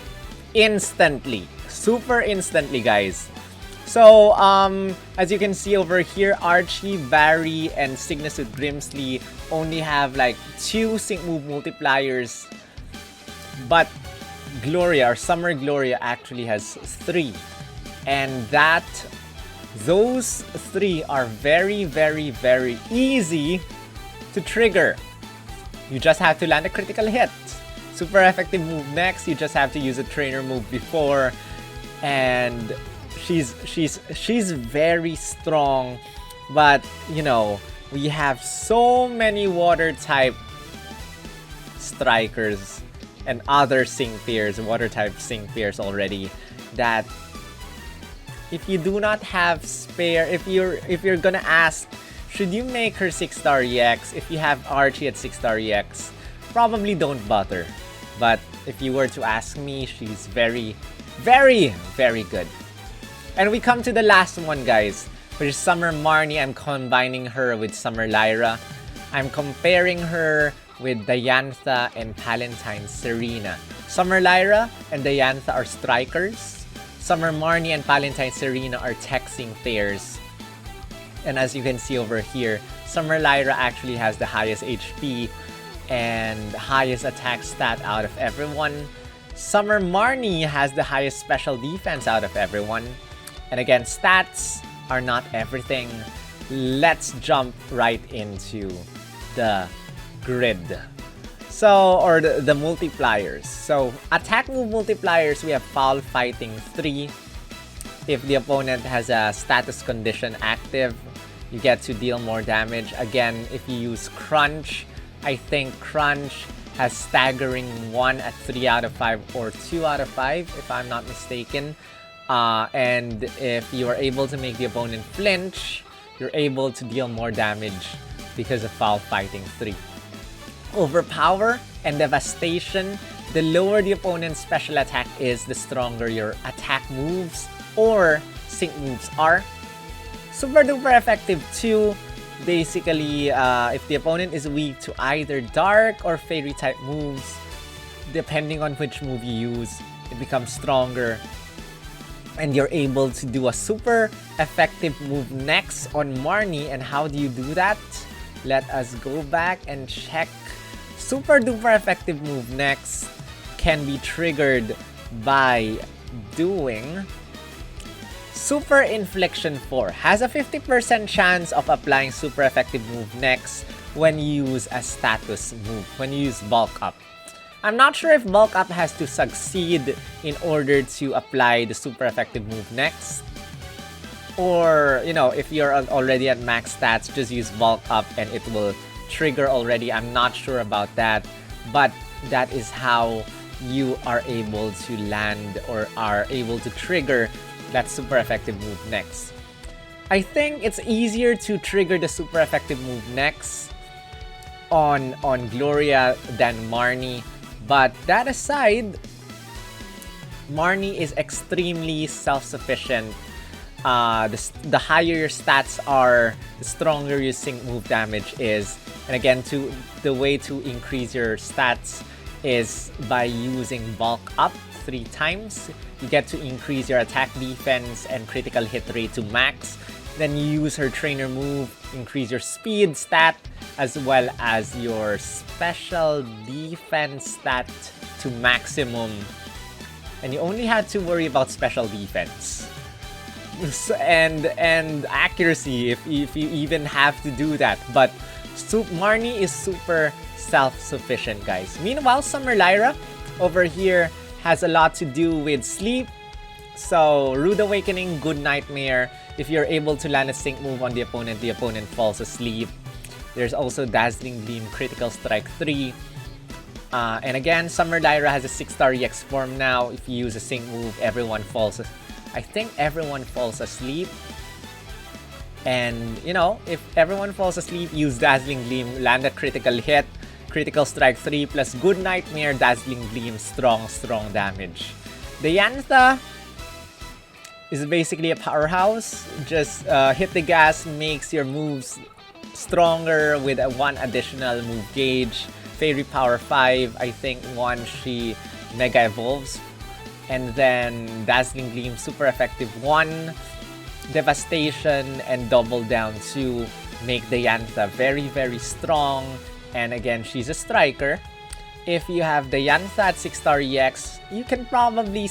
Super instantly, guys. So, as you can see over here, Archie, Barry, and Cygnus with Grimsley only have like 2 sync move multipliers. But Gloria, or Summer Gloria, actually has 3. And those 3 are very, very, very easy to trigger. You just have to land a critical hit. Super effective move next, you just have to use a trainer move before. And she's very strong. But, we have so many water type strikers and other sync pairs, water type sync pairs already, that if you do not have spare, if you're gonna ask, should you make her 6-star EX? If you have Archie at 6-star EX, probably don't bother. But if you were to ask me, she's very, very, very good. And we come to the last one, guys, which is Summer Marnie. I'm combining her with Summer Lyra. I'm comparing her with Diantha and Palantine Serena. Summer Lyra and Diantha are strikers. Summer Marnie and Palantine Serena are texting pairs. And as you can see over here, Summer Lyra actually has the highest HP and highest attack stat out of everyone. Summer Marnie has the highest special defense out of everyone. And again, stats are not everything. Let's jump right into the grid. So, or the multipliers. So, attack move multipliers, we have Foul Fighting 3. If the opponent has a status condition active, you get to deal more damage. Again, if you use Crunch, I think Crunch has staggering 1 at 3 out of 5 or 2 out of 5, if I'm not mistaken. And if you are able to make the opponent flinch, you're able to deal more damage because of Foul Fighting 3. Overpower and Devastation. The lower the opponent's special attack is, the stronger your attack moves or sync moves are. Super duper effective 2. Basically, if the opponent is weak to either dark or fairy type moves, depending on which move you use, it becomes stronger. And you're able to do a super effective move next on Marnie. And how do you do that? Let us go back and check. Super duper effective move next can be triggered by doing Super Infliction 4. Has a 50% chance of applying super effective move next when you use a status move, when you use Bulk Up. I'm not sure if Bulk Up has to succeed in order to apply the super effective move next. Or, if you're already at max stats, just use Bulk Up and it will trigger already. I'm not sure about that. But that is how you are able to land or are able to trigger that super effective move next. I think it's easier to trigger the super effective move next on Gloria than Marnie. But that aside, Marnie is extremely self-sufficient. The higher your stats are, the stronger your sync move damage is. And again, the way to increase your stats is by using bulk up 3 times. You get to increase your attack defense and critical hit rate to max. Then you use her trainer move, increase your speed stat, as well as your special defense stat to maximum. And you only had to worry about special defense. And accuracy if you even have to do that. But Marnie is super self-sufficient, guys. Meanwhile, Summer Lyra over here has a lot to do with sleep. So, Rude Awakening, Good Nightmare. If you're able to land a sync move on the opponent falls asleep. There's also Dazzling Gleam, Critical Strike 3. And again, Summer Lyra has a 6-star EX form now. If you use a sync move, I think everyone falls asleep. And, you know, if everyone falls asleep, use Dazzling Gleam, land a critical hit, Critical Strike 3 plus Good Nightmare, Dazzling Gleam, strong damage. The Yantha is basically a powerhouse. Just hit the gas, makes your moves stronger with a 1 additional move gauge. Fairy Power 5, I think once she Mega Evolves. And then Dazzling Gleam, super effective 1. Devastation and Double Down 2 make the Yantha very, very strong. And again, she's a striker. If you have the Yantha at 6-star EX, you can probably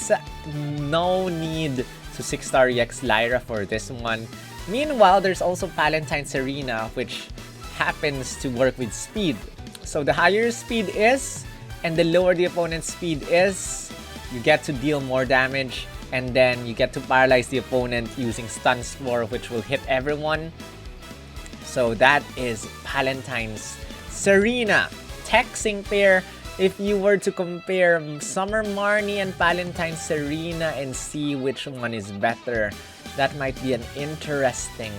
no need to 6-star EX Lyra for this one. Meanwhile, there's also Palantine Serena, which happens to work with speed. So the higher your speed is, and the lower the opponent's speed is, you get to deal more damage. And then you get to paralyze the opponent using Stun Spore, which will hit everyone. So that is Palantine's Serena. Tech sync pair. If you were to compare Summer Marnie and Palantine Serena and see which one is better, that might be an interesting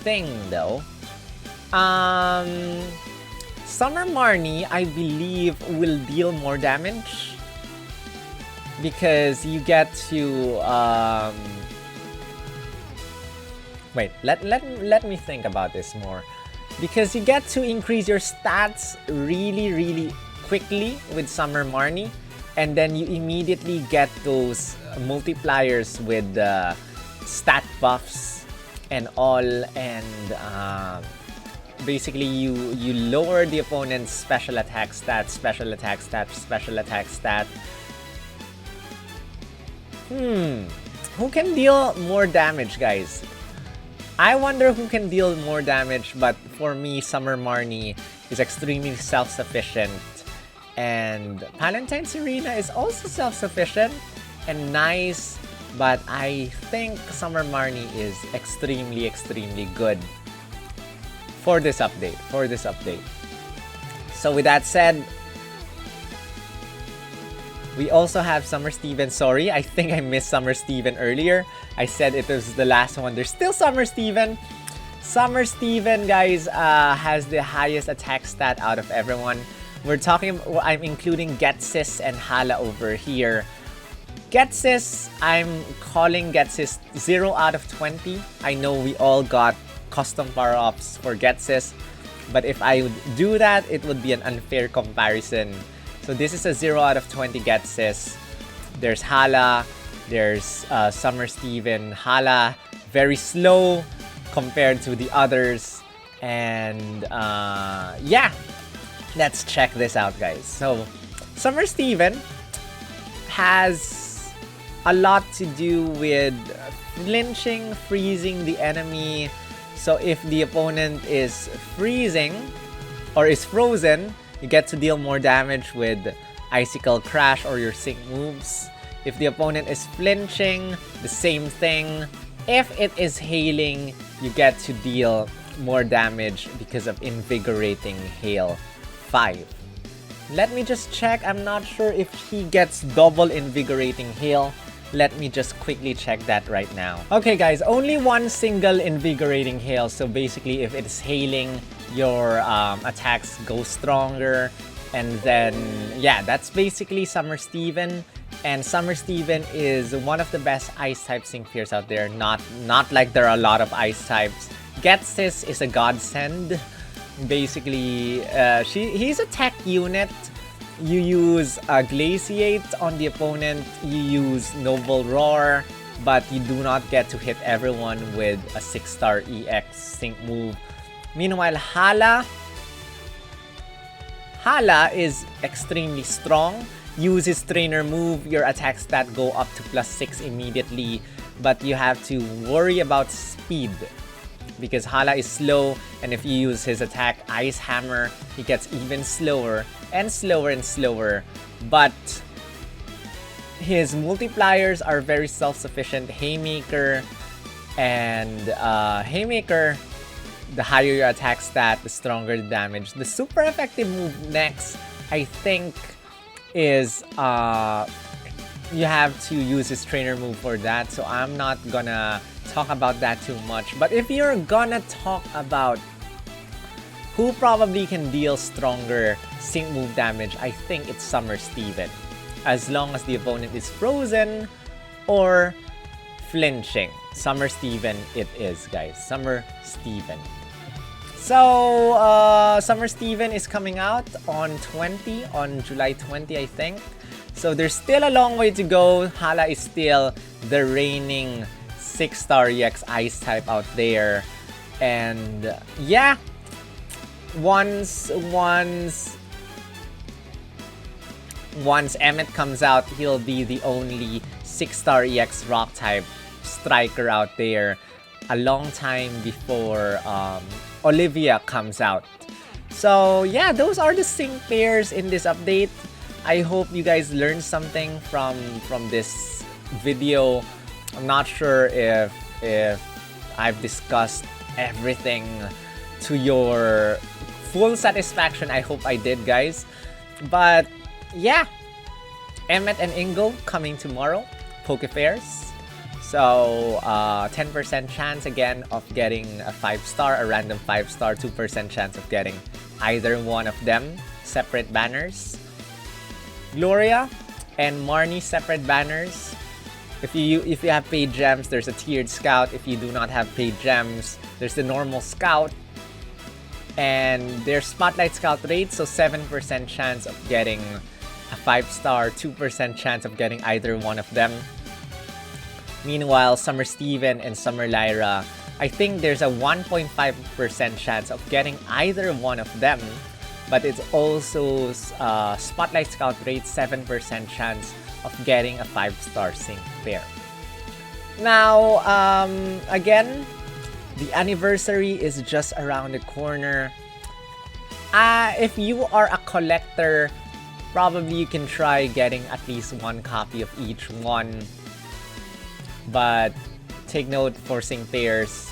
thing though. Summer Marnie, I believe, will deal more damage. Because you get to wait, let me think about this more. Because you get to increase your stats really quickly with Summer Marnie, and then you immediately get those multipliers with stat buffs and all, and basically you lower the opponent's special attack stat, special attack stat, special attack stat. Who can deal more damage, guys? I wonder who can deal more damage, but for me, Summer Marnie is extremely self-sufficient. And Palantine Serena is also self-sufficient and nice, but I think Summer Marnie is extremely good for this update. So with that said, we also have Summer Steven. Sorry, I think I missed Summer Steven earlier. I said it was the last one. There's still Summer Steven. Summer Steven, guys, has the highest attack stat out of everyone. I'm including Getsis and Hala over here. Getsis, I'm calling Getsis 0 out of 20. I know we all got custom power-ups for Getsis, but if I would do that, it would be an unfair comparison. So this is a 0 out of 20 Getsis. There's Hala, there's Summer Steven. Hala, very slow compared to the others. And yeah, let's check this out, guys. So Summer Steven has a lot to do with flinching, freezing the enemy. So if the opponent is freezing or is frozen, you get to deal more damage with Icicle Crash or your sync moves. If the opponent is flinching, the same thing. If it is hailing, you get to deal more damage because of Invigorating Hail 5. Let me just check. I'm not sure if he gets double Invigorating Hail. Let me just quickly check that right now. Okay guys, only one single invigorating hail. So basically if it's hailing, your attacks go stronger. And then, yeah, that's basically Summer Steven. And Summer Steven is one of the best ice-type Sync Fears out there. Not like there are a lot of ice types. Getsis is a godsend. Basically, he's a tech unit. You use Glaciate on the opponent. You use Noble Roar. But you do not get to hit everyone with a 6-star EX Sync move. Meanwhile, Hala is extremely strong. Use his trainer move, your attack stat go up to +6 immediately. But you have to worry about speed. Because Hala is slow, and if you use his attack Ice Hammer, he gets even slower and slower and slower. But his multipliers are very self-sufficient. Haymaker and Haymaker, the higher your attack stat, the stronger the damage. The super effective move next, I think, is you have to use his trainer move for that. So I'm not gonna talk about that too much. But if you're gonna talk about who probably can deal stronger sync move damage, I think it's Summer Steven. As long as the opponent is frozen or flinching. Summer Steven it is, guys. Summer Steven. So, Summer Steven is coming out on July 20, I think. So there's still a long way to go. Hala is still the reigning 6-star EX Ice type out there. And yeah, once Emmet comes out, he'll be the only 6-star EX Rock type striker out there. A long time before Olivia comes out. So yeah, those are the sync pairs in this update. I hope you guys learned something from this video. I'm not sure if I've discussed everything to your full satisfaction. I hope I did, guys. But yeah, Emmet and Ingo coming tomorrow, Poke Fairs. So 10% chance again of getting a 5-star, a random 5-star, 2% chance of getting either one of them, separate banners. Gloria and Marnie, separate banners. If you have paid gems, there's a tiered scout. If you do not have paid gems, there's the normal scout. And there's spotlight scout rate, so 7% chance of getting a 5-star, 2% chance of getting either one of them. Meanwhile, Summer Steven and Summer Lyra, I think there's a 1.5% chance of getting either one of them. But it's also Spotlight Scout rate, 7% chance of getting a 5-star sync pair. Now, again, the anniversary is just around the corner. If you are a collector, probably you can try getting at least one copy of each one. But take note for sync pairs.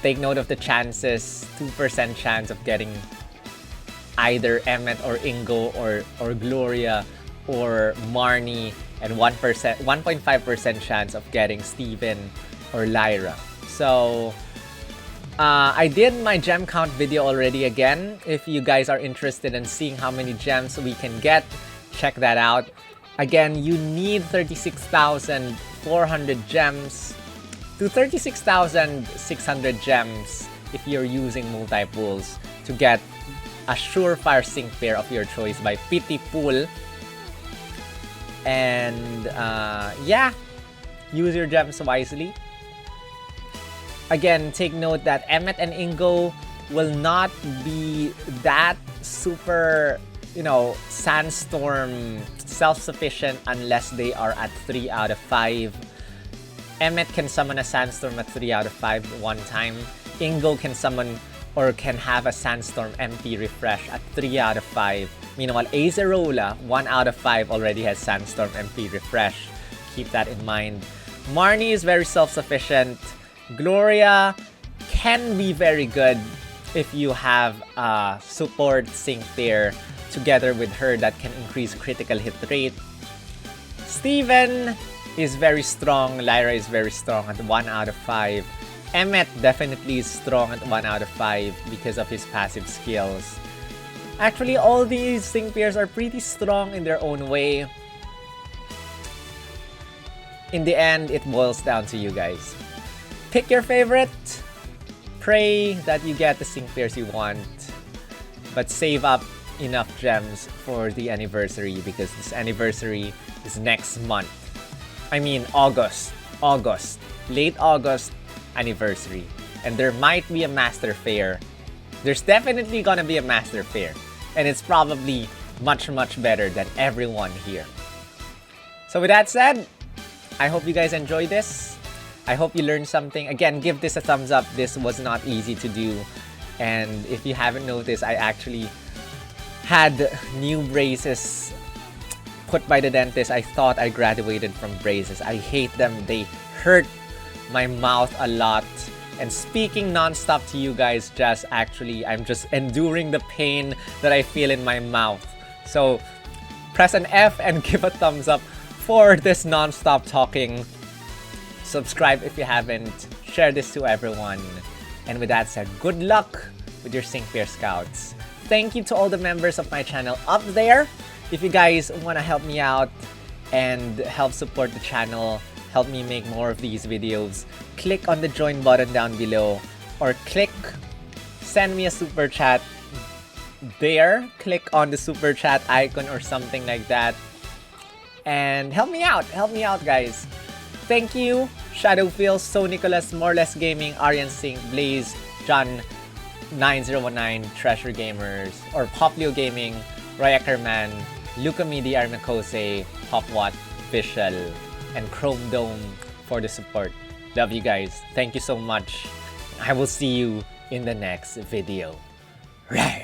Take note of the chances. 2% chance of getting either Emmet or Ingo or Gloria or Marnie, and 1.5% chance of getting Steven or Lyra. So I did my gem count video already again. If you guys are interested in seeing how many gems we can get, check that out. Again, you need 36,400 gems to 36,600 gems if you're using multi-pools to get a surefire sync pair of your choice by Pity Pool. And yeah, use your gems wisely. Again, take note that Emmet and Ingo will not be that super, Sandstorm self-sufficient unless they are at 3 out of 5. Emmet can summon a Sandstorm at 3 out of 5 one time. Ingo can summon or can have a Sandstorm MP refresh at 3 out of 5. Meanwhile, Azerola, 1 out of 5 already has Sandstorm MP refresh. Keep that in mind. Marnie is very self-sufficient. Gloria can be very good if you have a support sync pair together with her that can increase critical hit rate. Steven is very strong. Lyra is very strong at 1 out of 5. Emmet definitely is strong at 1 out of 5 because of his passive skills. Actually, all these sync pairs are pretty strong in their own way. In the end, it boils down to you guys. Pick your favorite. Pray that you get the sync pairs you want. But save up enough gems for the anniversary because this anniversary is next month. I mean August. Late August anniversary. And there might be a master fair. There's definitely gonna be a master fair. And it's probably much better than everyone here. So with that said, I hope you guys enjoyed this. I hope you learned something. Again, give this a thumbs up. This was not easy to do. And if you haven't noticed, I actually had new braces put by the dentist. I thought I graduated from braces. I hate them. They hurt my mouth a lot. And speaking non-stop to you guys, I'm just enduring the pain that I feel in my mouth. So press an F and give a thumbs up for this non-stop talking. Subscribe if you haven't. Share this to everyone. And with that said, good luck with your sync pair scouts. Thank you to all the members of my channel up there. If you guys want to help me out and help support the channel, help me make more of these videos, click on the join button down below or send me a super chat there. Click on the super chat icon or something like that. And help me out, guys. Thank you, Shadowfield, So Nicholas, Moreless Gaming, Aryan Singh, Blaze, John 9019, Treasure Gamers, or Poplio Gaming, Royakerman, Luca Midi, Arnakose, Popwatt, Official, and Chrome Dome for the support. Love you guys. Thank you so much. I will see you in the next video. Rerun.